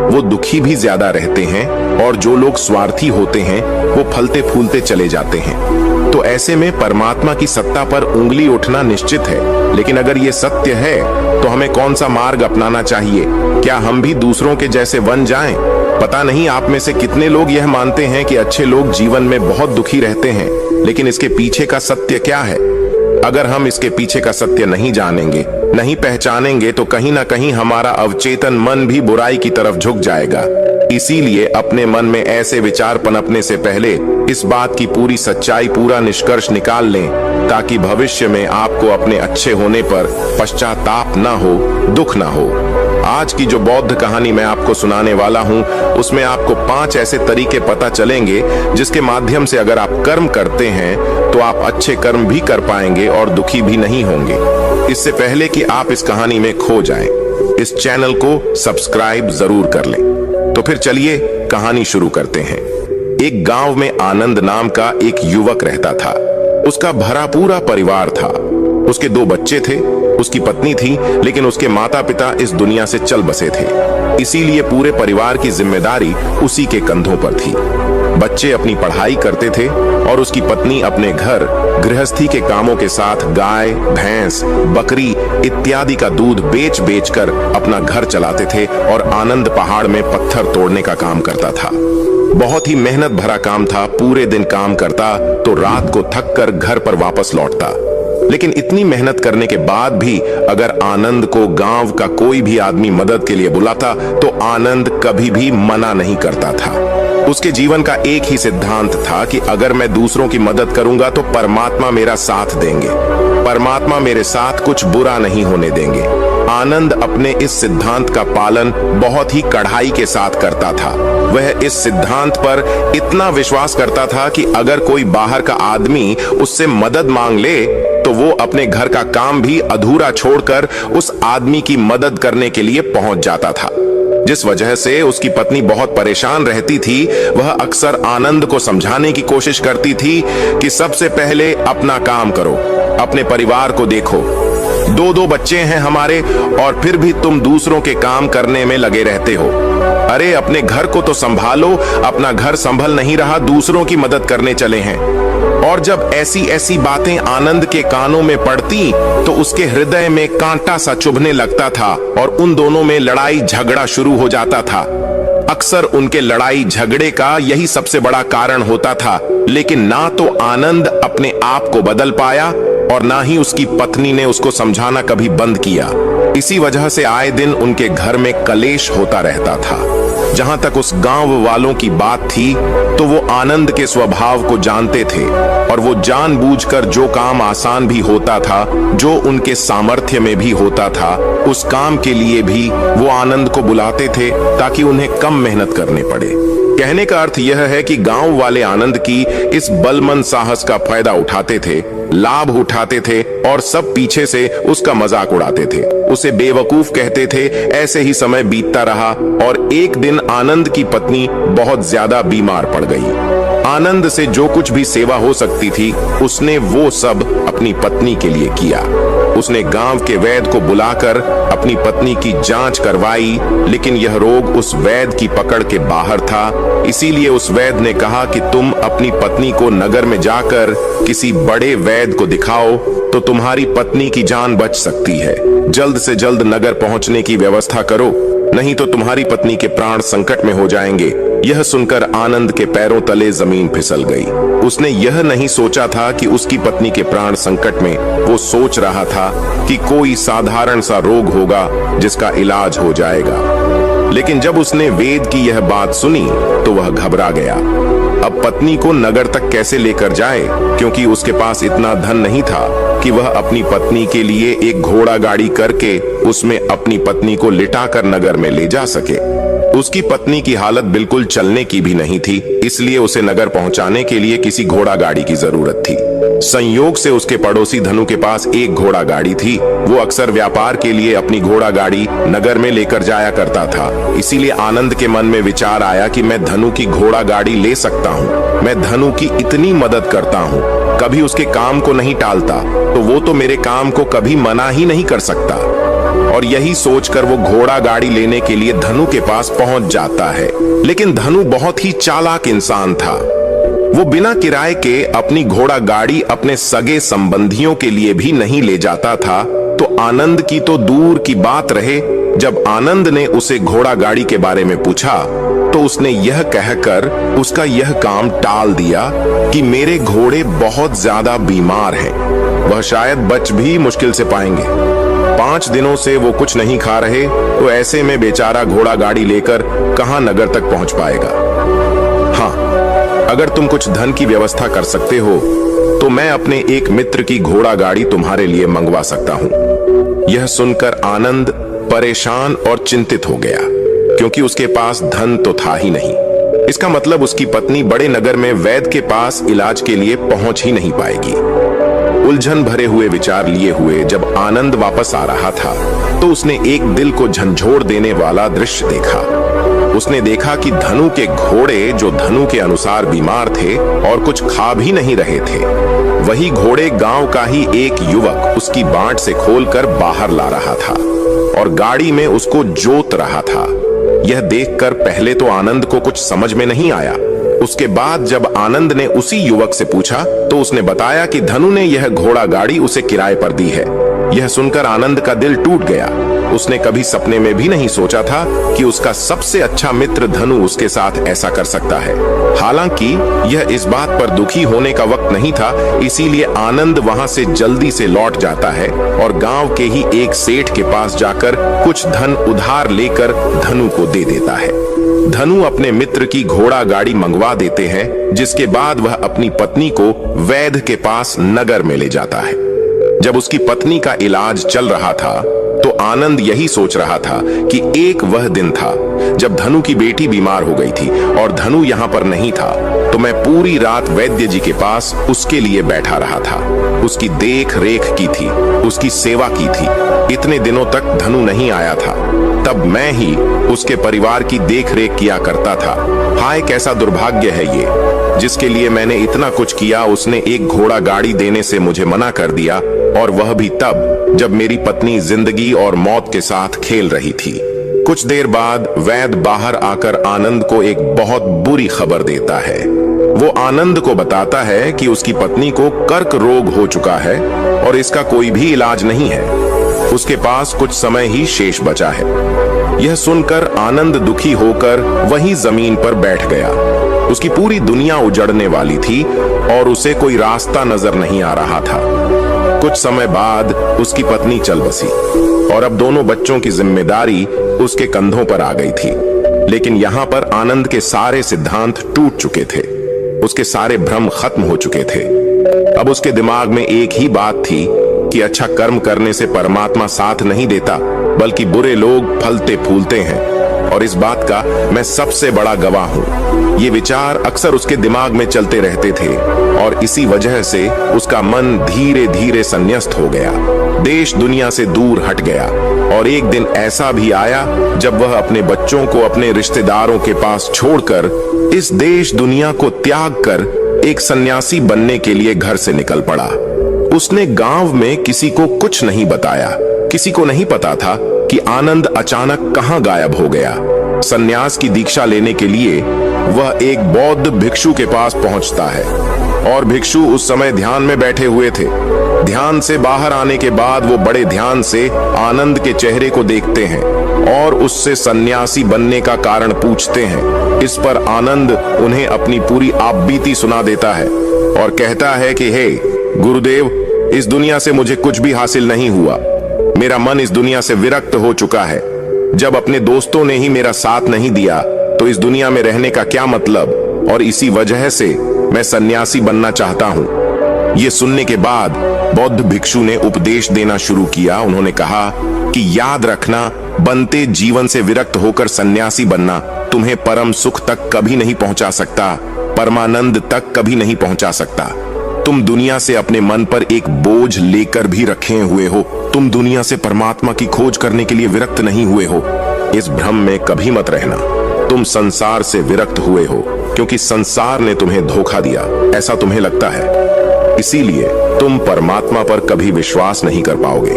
वो दुखी भी ज्यादा रहते हैं, और जो लोग स्वार्थी होते हैं वो फलते फूलते चले जाते हैं। तो ऐसे में परमात्मा की सत्ता पर उंगली उठना निश्चित है। लेकिन अगर ये सत्य है तो हमें कौन सा मार्ग अपनाना चाहिए? क्या हम भी दूसरों के जैसे बन जाएं? पता नहीं आप में से कितने लोग यह मानते हैं कि अच्छे लोग जीवन में बहुत दुखी रहते हैं, लेकिन इसके पीछे का सत्य क्या है? अगर हम इसके पीछे का सत्य नहीं जानेंगे, नहीं पहचानेंगे, तो कहीं ना कहीं हमारा अवचेतन मन भी बुराई की तरफ झुक जाएगा। इसीलिए अपने मन में ऐसे विचार पनपने से पहले इस बात की पूरी सच्चाई, पूरा निष्कर्ष निकाल लें, ताकि भविष्य में आपको अपने अच्छे होने पर पश्चाताप ना हो, दुख ना हो। आज की जो बौद्ध कहानी मैं आपको सुनाने वाला हूं, उसमें आपको 5 ऐसे तरीके पता चलेंगे जिसके माध्यम से अगर आप कर्म करते हैं तो आप अच्छे कर्म भी कर पाएंगे और दुखी भी नहीं होंगे। इससे पहले कि आप इस कहानी में खो जाएं, इस चैनल को सब्सक्राइब जरूर कर लें। तो फिर चलिए कहानी शुरू करते हैं। एक गांव में आनंद नाम का एक युवक रहता था। उसका भरा पूरा परिवार था। उसके 2 बच्चे थे, उसकी पत्नी थी, लेकिन उसके माता पिता इस दुनिया से चल बसे थे। इसीलिए पूरे परिवार की जिम्मेदारी उसी के कंधों पर थी। बच्चे अपनी पढ़ाई करते थे और उसकी पत्नी अपने घर गृहस्थी के कामों के साथ गाय, भैंस, बकरी इत्यादि का दूध बेच बेच कर अपना घर चलाते थे, और आनंद पहाड़ में पत्थर तोड़ने का काम करता था। बहुत ही मेहनत भरा काम था। पूरे दिन काम करता तो रात को थक कर घर पर वापस लौटता। लेकिन इतनी मेहनत करने के बाद भी अगर आनंद को गांव का कोई भी आदमी मदद के लिए बुलाता तो आनंद कभी भी मना नहीं करता था। उसके जीवन का एक ही सिद्धांत था कि अगर मैं दूसरों की मदद करूंगा तो परमात्मा मेरा साथ देंगे, परमात्मा मेरे साथ कुछ बुरा नहीं होने देंगे। आनंद अपने इस सिद्धांत का पालन बहुत ही कड़ाई के साथ करता था। वह इस सिद्धांत पर इतना विश्वास करता था कि अगर कोई बाहर का आदमी उससे मदद मांग ले तो वो अपने घर का काम भी अधूरा छोड़कर उस आदमी की मदद करने के लिए पहुंच जाता था। जिस वजह से उसकी पत्नी बहुत परेशान रहती थी। वह अक्सर आनंद को समझाने की कोशिश करती थी कि सबसे पहले अपना काम करो, अपने परिवार को देखो। 2 बच्चे हैं हमारे और फिर भी तुम दूसरों के काम करने में लगे रहते हो। अरे अपने घर को तो संभालो, अपना घर संभल नहीं रहा, दूसरों की मदद करने चले हैं। और जब ऐसी ऐसी बातें आनंद के कानों में पड़ती तो उसके हृदय में कांटा सा चुभने लगता था और उन दोनों में लड़ाई झगड़ा शुरू हो जाता था। अक्सर उनके लड़ाई झगड़े का यही सबसे बड़ा कारण होता था। लेकिन ना तो आनंद अपने आप को बदल पाया और ना ही उसकी पत्नी ने उसको समझाना कभी बंद किया। इसी वजह से आए दिन उनके घर में कलेश होता रहता था। जहां तक उस गांव वालों की बात थी तो वो आनंद के स्वभाव को जानते थे और वो जानबूझकर जो काम आसान भी होता था, जो उनके सामर्थ्य में भी होता था, उस काम के लिए भी वो आनंद को बुलाते थे ताकि उन्हें कम मेहनत करने पड़े। कहने का अर्थ यह है कि गांव वाले आनंद की इस बलमंद साहस का फायदा उठाते थे, लाभ उठाते थे और सब पीछे से उसका मजाक उड़ाते थे, उसे बेवकूफ कहते थे। ऐसे ही समय बीतता रहा और एक दिन आनंद की पत्नी बहुत ज्यादा बीमार पड़ गई। आनंद से जो कुछ भी सेवा हो सकती थी उसने वो सब अपनी पत्नी के लिए किया। उसने गांव के वैद्य को बुलाकर अपनी पत्नी की जांच करवाई, लेकिन यह रोग उस वैद्य की पकड़ के बाहर था। इसीलिए उस वैद्य ने कहा कि तुम अपनी पत्नी को नगर में जाकर किसी बड़े वैद्य को दिखाओ तो तुम्हारी पत्नी की जान बच सकती है। जल्द से जल्द नगर पहुंचने की व्यवस्था करो, नहीं तो तुम्हारी पत्नी के प्राण संकट में हो जाएंगे। यह सुनकर आनंद के पैरों तले जमीन फिसल गई। उसने यह नहीं सोचा था कि उसकी पत्नी के प्राण संकट में, वो सोच रहा था कि कोई साधारण सा रोग होगा जिसका इलाज हो जाएगा। लेकिन जब उसने वेद की यह बात सुनी तो वह घबरा गया। अब पत्नी को नगर तक कैसे लेकर जाए, क्योंकि उसके पास इतना धन नहीं था कि वह अपनी पत्नी के लिए एक घोड़ा गाड़ी करके उसमें अपनी पत्नी को लिटाकर नगर में ले जा सके। उसकी पत्नी की हालत बिल्कुल चलने की भी नहीं थी, इसलिए उसे नगर पहुंचाने के लिए किसी घोड़ा गाड़ी की जरूरत थी। संयोग से उसके पड़ोसी धनु के पास एक घोड़ा गाड़ी थी। वो अक्सर व्यापार के लिए अपनी घोड़ा गाड़ी नगर में लेकर जाया करता था। इसीलिए आनंद के मन में विचार आया कि मैं धनु की घोड़ा गाड़ी ले सकता हूँ। मैं धनु की इतनी मदद करता हूँ, कभी उसके काम को नहीं टालता, तो वो तो मेरे काम को कभी मना ही नहीं कर सकता। और यही सोचकर वो घोड़ा गाड़ी लेने के लिए धनु के पास पहुंच जाता है। लेकिन धनु बहुत ही चालाक इंसान था। वो बिना किराए के अपनी घोड़ा गाड़ी अपने सगे संबंधियों के लिए भी नहीं ले जाता था। तो आनंद की तो दूर की बात रहे, जब आनंद ने उसे घोड़ा गाड़ी के बारे में पूछा तो उसने यह कहकर उसका यह काम टाल दिया कि मेरे घोड़े बहुत ज्यादा बीमार हैं, वह शायद बच भी मुश्किल से पाएंगे। 5 दिनों से वो कुछ नहीं खा रहे, तो ऐसे में बेचारा घोड़ा गाड़ी लेकर कहां नगर तक पहुंच पाएगा। हाँ, अगर तुम कुछ धन की व्यवस्था कर सकते हो तो मैं अपने एक मित्र की घोड़ा गाड़ी तुम्हारे लिए मंगवा सकता हूं। यह सुनकर आनंद परेशान और चिंतित हो गया, क्योंकि उसके पास धन तो था ही नहीं। इसका मतलब उसकी पत्नी बड़े नगर में वैद्य के पास इलाज के लिए पहुंच ही नहीं पाएगी। उलझन भरे हुए विचार लिए हुए जब आनंद वापस आ रहा था तो उसने एक दिल को झंझोड़ देने वाला दृश्य देखा। उसने देखा कि धनु के घोड़े, जो धनु के अनुसार बीमार थे और कुछ खा भी नहीं रहे थे, वही घोड़े गांव का ही एक युवक उसकी बांट से खोलकर बाहर ला रहा था और गाड़ी में उसको जोत रहा था। यह देखकर पहले तो आनंद को कुछ समझ में नहीं आया। उसके बाद जब आनंद ने उसी युवक से पूछा तो उसने बताया कि धनु ने यह घोड़ा गाड़ी उसे किराए पर दी है। यह सुनकर आनंद का दिल टूट गया। उसने कभी सपने में भी नहीं सोचा था कि उसका सबसे अच्छा मित्र धनु उसके साथ ऐसा कर सकता है। हालांकि यह इस बात पर दुखी होने का वक्त नहीं था, इसीलिए आनंद वहां से जल्दी से लौट जाता है और गांव के ही एक सेठ के पास जाकर कुछ धन उधार लेकर धनु को दे देता है। धनु अपने मित्र की घोड़ा गाड़ी मंगवा देते हैं, जिसके बाद वह अपनी पत्नी को वैद्य के पास नगर में ले जाता है। जब उसकी पत्नी का इलाज चल रहा था तो आनंद यही सोच रहा था कि एक वह दिन था जब धनु की बेटी बीमार हो गई थी और धनु यहाँ पर नहीं था, तो मैं पूरी रात वैद्य जी के पास उसके लिए बैठा रहा था, उसकी देख रेख की थी, उसकी सेवा की थी। इतने दिनों तक धनु नहीं आया था, तब मैं ही उसके परिवार की देख रेख किया करता था। हाय, कैसा दुर्भाग्य है ये, जिसके लिए मैंने इतना कुछ किया, उसने एक घोड़ा गाड़ी देने से मुझे मना कर दिया, और वह भी तब जब मेरी पत्नी जिंदगी और मौत के साथ खेल रही थी। कुछ देर बाद वैद्य बाहर आकर आनंद को एक बहुत बुरी खबर देता है। वो आनंद को बताता है कि उसकी पत्नी को कर्क रोग हो चुका है और इसका कोई भी इलाज नहीं है। उसके पास कुछ समय ही शेष बचा है। यह सुनकर आनंद दुखी होकर वहीं जमीन पर बैठ गया। उसकी पूरी दुनिया उजड़ने वाली थी और उसे कोई रास्ता नजर नहीं आ रहा था। कुछ समय बाद उसकी पत्नी चल बसी और अब दोनों बच्चों की जिम्मेदारी उसके कंधों पर आ गई थी। लेकिन यहाँ पर आनंद के सारे सिद्धांत टूट चुके थे, उसके सारे भ्रम खत्म हो चुके थे। अब उसके दिमाग में एक ही बात थी कि अच्छा कर्म करने से परमात्मा साथ नहीं देता, बल्कि बुरे लोग फलते फूलते हैं, और इस बात का मैं सबसे बड़ा गवाह हूँ। ये विचार अक्सर उसके दिमाग में चलते रहते थे और इसी वजह से उसका मन धीरे धीरे संन्यस्त हो गया, देश दुनिया से दूर हट गया। और एक दिन ऐसा भी आया जब वह अपने बच्चों को अपने रिश्तेदारों के पास छोड़कर इस देश दुनिया को त्याग कर एक सन्यासी बनने के लिए घर से निकल पड़ा। उसने गांव में किसी को कुछ नहीं बताया। किसी को नहीं पता था कि आनंद अचानक कहां गायब हो गया। सन्यास की दीक्षा लेने के लिए वह एक बौद्ध भिक्षु के पास पहुंचता है और भिक्षु उस समय ध्यान में बैठे हुए थे। ध्यान से बाहर आने के बाद वो बड़े ध्यान से आनंद के चेहरे को देखते हैं और उससे सन्यासी बनने का कारण पूछते हैं। इस पर आनंद उन्हें अपनी पूरी आपबीती सुना देता है और कहता है कि हे गुरुदेव, इस दुनिया से मुझे कुछ भी हासिल नहीं हुआ। मेरा मन इस दुनिया से विरक्त हो चुका है। जब अपने दोस्तों ने ही मेरा साथ नहीं दिया तो इस दुनिया में रहने का क्या मतलब, और इसी वजह से मैं सन्यासी बनना चाहता हूँ। ये सुनने के बाद बौद्ध भिक्षु ने उपदेश देना शुरू किया। उन्होंने कहा कि याद रखना, बनते जीवन से विरक्त होकर सन्यासी बनना तुम्हें परम सुख तक कभी नहीं पहुंचा सकता, परमानंद तक कभी नहीं पहुंचा सकता। तुम दुनिया से अपने मन पर एक बोझ लेकर भी रखे हुए हो। तुम दुनिया से परमात्मा की खोज करने के लिए विरक्त नहीं हुए हो। इस भ्रम में कभी मत रहना। तुम संसार से विरक्त हुए हो क्योंकि संसार ने तुम्हें धोखा दिया, ऐसा तुम्हें लगता है। इसीलिए तुम परमात्मा पर कभी विश्वास नहीं कर पाओगे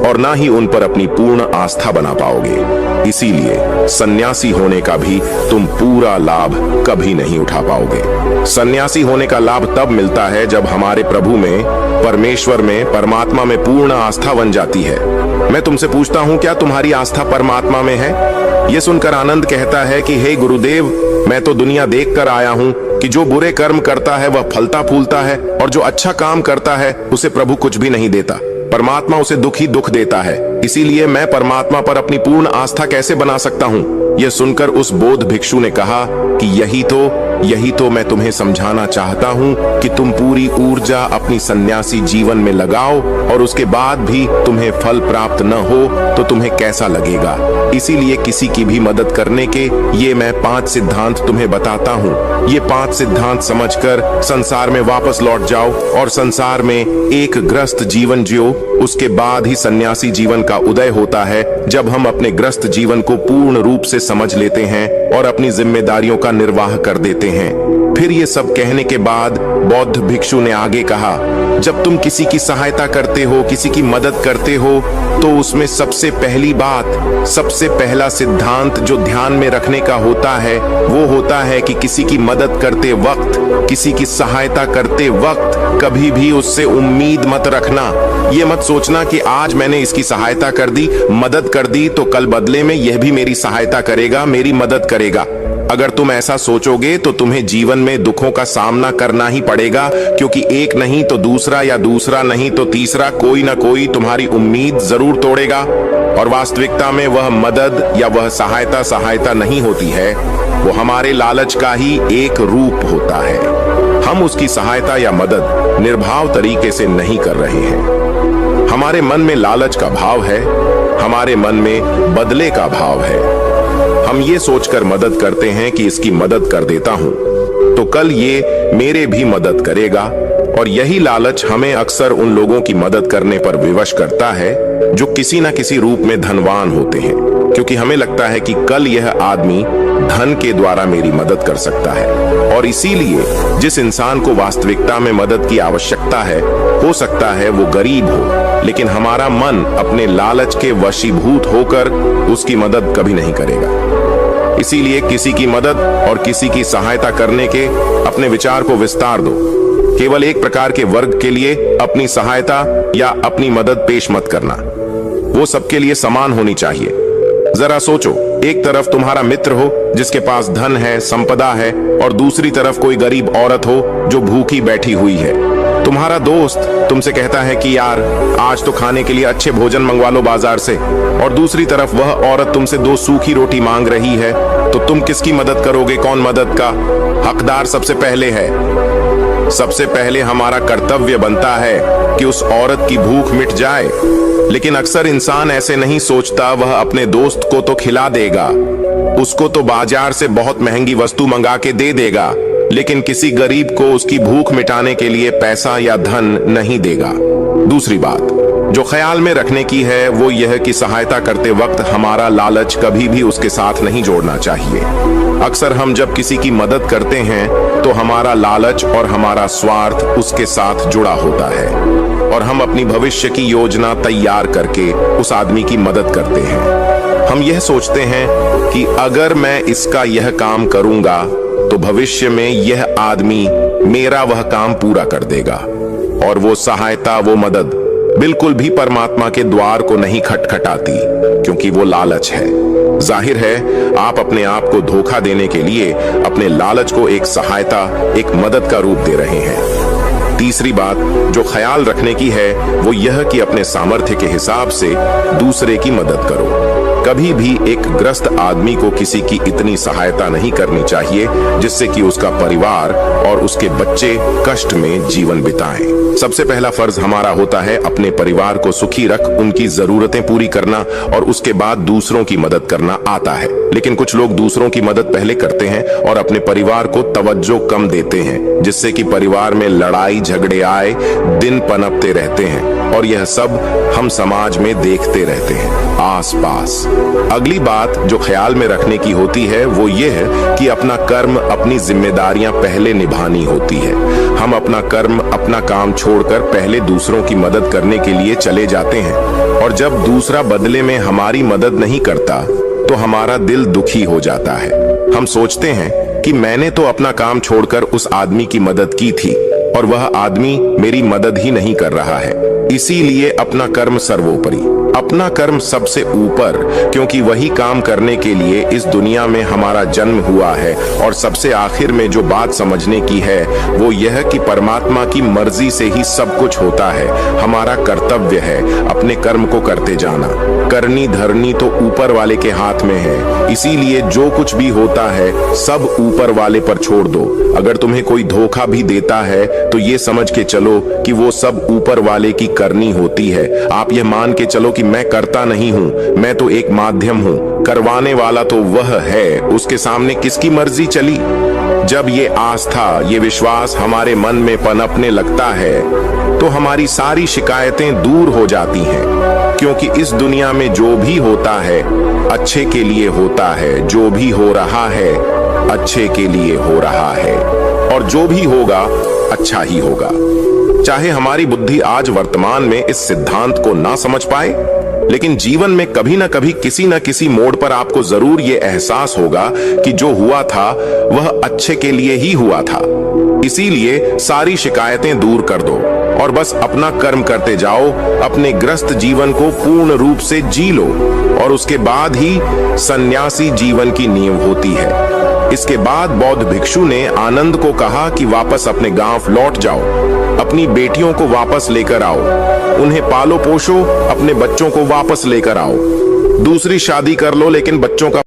और ना ही उन पर अपनी पूर्ण आस्था बना पाओगे। इसीलिए सन्यासी होने का भी तुम पूरा लाभ कभी नहीं उठा पाओगे। सन्यासी होने का लाभ तब मिलता है जब हमारे प्रभु में, परमेश्वर में, परमात्मा में पूर्ण आस्था बन जाती है। मैं तुमसे पूछता हूं, क्या तुम्हारी आस्था परमात्मा में है? यह सुनकर आनंद कहता है कि हे गुरुदेव, मैं तो दुनिया देख कर आया हूं कि जो बुरे कर्म करता है वह फलता फूलता है और जो अच्छा काम करता है उसे प्रभु कुछ भी नहीं देता। परमात्मा उसे दुख ही दुख देता है। इसीलिए मैं परमात्मा पर अपनी पूर्ण आस्था कैसे बना सकता हूं? यह सुनकर उस बौद्ध भिक्षु ने कहा कि यही तो मैं तुम्हें समझाना चाहता हूं कि तुम पूरी ऊर्जा अपनी सन्यासी जीवन में लगाओ और उसके बाद भी तुम्हें फल प्राप्त न हो तो तुम्हें कैसा लगेगा। इसीलिए किसी की भी मदद करने के ये मैं 5 सिद्धांत तुम्हें बताता हूँ। ये 5 सिद्धांत समझकर संसार में वापस लौट जाओ और संसार में एक ग्रस्त जीवन जियो। उसके बाद ही सन्यासी जीवन का उदय होता है, जब हम अपने ग्रस्त जीवन को पूर्ण रूप से समझ लेते हैं और अपनी जिम्मेदारियों का निर्वाह कर देते हैं। फिर ये सब कहने के बाद बौद्ध भिक्षु ने आगे कहा, जब तुम किसी की सहायता करते हो, किसी की मदद करते हो, तो उसमें सबसे पहली बात, सबसे पहला सिद्धांत जो ध्यान में रखने का होता है वो होता है कि किसी की मदद करते वक्त, किसी की सहायता करते वक्त कभी भी उससे उम्मीद मत रखना। ये मत सोचना कि आज मैंने इसकी सहायता कर दी, मदद कर दी, तो कल बदले में यह भी मेरी सहायता करेगा, मेरी मदद करेगा। अगर तुम ऐसा सोचोगे तो तुम्हें जीवन में दुखों का सामना करना ही पड़ेगा, क्योंकि एक नहीं तो दूसरा या दूसरा नहीं तो तीसरा कोई ना कोई तुम्हारी उम्मीद जरूर तोड़ेगा। और वास्तविकता में वह मदद या वह सहायता नहीं होती है, वो हमारे लालच का ही एक रूप होता है। हम उसकी सहायता या मदद निर्भाव तरीके से नहीं कर रहे हैं। हमारे मन में लालच का भाव है, हमारे मन में बदले का भाव है। हम ये सोचकर मदद करते हैं कि इसकी मदद कर देता हूं तो कल ये मेरे भी मदद करेगा, और यही लालच हमें अक्सर उन लोगों की मदद करने पर विवश करता है जो किसी न किसी रूप में धनवान होते हैं, क्योंकि हमें लगता है कि कल यह आदमी धन के द्वारा मेरी मदद कर सकता है। और इसीलिए जिस इंसान को वास्तविकता में मदद की आवश्यकता है, हो सकता है वो गरीब हो, लेकिन हमारा मन अपने लालच के वशीभूत होकर उसकी मदद कभी नहीं करेगा। इसीलिए किसी की मदद और किसी की सहायता करने के अपने विचार को विस्तार दो। केवल एक प्रकार के वर्ग के लिए अपनी सहायता या अपनी मदद पेश मत करना, वो सबके लिए समान होनी चाहिए। जरा सोचो, एक तरफ तुम्हारा मित्र हो जिसके पास धन है, संपदा है, और दूसरी तरफ कोई गरीब औरत हो जो भूखी बैठी हुई है। तुम्हारा दोस्त तुमसे कहता है कि यार आज तो खाने के लिए अच्छे भोजन मंगवा लो बाजार से, और दूसरी तरफ वह औरत तुमसे 2 सूखी रोटी मांग रही है, तो तुम किसकी मदद करोगे? कौन मदद का हकदार सबसे पहले है? सबसे पहले हमारा कर्तव्य बनता है कि उस औरत की भूख मिट जाए, लेकिन अक्सर इंसान ऐसे नहीं सोचता। वह अपने दोस्त को तो खिला देगा, उसको तो बाजार से बहुत महंगी वस्तु मंगा के दे देगा, लेकिन किसी गरीब को उसकी भूख मिटाने के लिए पैसा या धन नहीं देगा। दूसरी बात जो ख्याल में रखने की है वो यह कि सहायता करते वक्त हमारा लालच कभी भी उसके साथ नहीं जोड़ना चाहिए। अक्सर हम जब किसी की मदद करते हैं तो हमारा लालच और हमारा स्वार्थ उसके साथ जुड़ा होता है, और हम अपनी भविष्य की योजना तैयार करके उस आदमी की मदद करते हैं। हम यह सोचते हैं कि अगर मैं इसका यह काम करूंगा तो भविष्य में यह आदमी मेरा वह काम पूरा कर देगा, और वो सहायता, वो मदद बिल्कुल भी परमात्मा के द्वार को नहीं खटखटाती, क्योंकि वो लालच है। जाहिर है आप अपने आप को धोखा देने के लिए अपने लालच को एक सहायता, एक मदद का रूप दे रहे हैं। तीसरी बात जो ख्याल रखने की है वो यह कि अपने सामर्थ्य के हिसाब से दूसरे की मदद करो। कभी भी एक ग्रस्त आदमी को किसी की इतनी सहायता नहीं करनी चाहिए जिससे कि उसका परिवार और उसके बच्चे कष्ट में जीवन बिताएं। सबसे पहला फर्ज हमारा होता है अपने परिवार को सुखी रख उनकी जरूरतें पूरी करना, और उसके बाद दूसरों की मदद करना आता है। लेकिन कुछ लोग दूसरों की मदद पहले करते हैं और अपने परिवार को तवज्जो कम देते हैं, जिससे कि परिवार में लड़ाई झगड़े आए दिन पनपते रहते हैं, और यह सब हम समाज में देखते रहते हैं। आसपास। अगली बात जो ख्याल में रखने की होती है वो ये है कि अपना कर्म, अपनी जिम्मेदारियां पहले निभानी होती है। हम अपना कर्म, अपना काम छोड़कर पहले दूसरों की मदद करने के लिए चले जाते हैं, और जब दूसरा बदले में हमारी मदद नहीं करता तो हमारा दिल दुखी हो जाता है। हम सोचते हैं कि मैंने तो अपना काम छोड़कर उस आदमी की मदद की थी और वह आदमी मेरी मदद ही नहीं कर रहा है। इसीलिए अपना कर्म सर्वोपरि, अपना कर्म सबसे ऊपर, क्योंकि वही काम करने के लिए इस दुनिया में हमारा जन्म हुआ है। और सबसे आखिर में जो बात समझने की है वो यह कि परमात्मा की मर्जी से ही सब कुछ होता है। हमारा कर्तव्य है अपने कर्म को करते जाना। करनी धरनी तो ऊपर वाले के हाथ में है, इसीलिए जो कुछ भी होता है सब ऊपर वाले पर छोड़ दो। अगर तुम्हें कोई धोखा भी देता है तो ये समझ के चलो कि वो सब ऊपर वाले की करनी होती है। आप यह मान के चलो कि मैं करता नहीं हूं, मैं तो एक माध्यम हूं, करवाने वाला तो वह है। उसके सामने किसकी मर्जी चली? जब ये आस्था, ये विश्वास हमारे मन में पनपने लगता है तो हमारी सारी शिकायतें दूर हो जाती हैं, क्योंकि इस दुनिया में जो भी होता है अच्छे के लिए होता है। जो भी हो रहा है अच्छे के लिए हो रहा है, और जो भी होगा अच्छा ही होगा। चाहे हमारी बुद्धि आज वर्तमान में इस सिद्धांत को ना समझ पाए, लेकिन जीवन में कभी ना कभी किसी न किसी मोड़ पर आपको जरूर ये एहसास होगा कि जो हुआ था वह अच्छे के लिए ही हुआ था। इसीलिए सारी शिकायतें दूर कर दो और बस अपना कर्म करते जाओ। अपने ग्रस्त जीवन को पूर्ण रूप से जी लो, और उसके बाद ही सन्यासी जीवन की नींव होती है। इसके बाद बौद्ध भिक्षु ने आनंद को कहा कि वापस अपने गांव लौट जाओ, अपनी बेटियों को वापस लेकर आओ, उन्हें पालो पोषो, अपने बच्चों को वापस लेकर आओ, दूसरी शादी कर लो लेकिन बच्चों का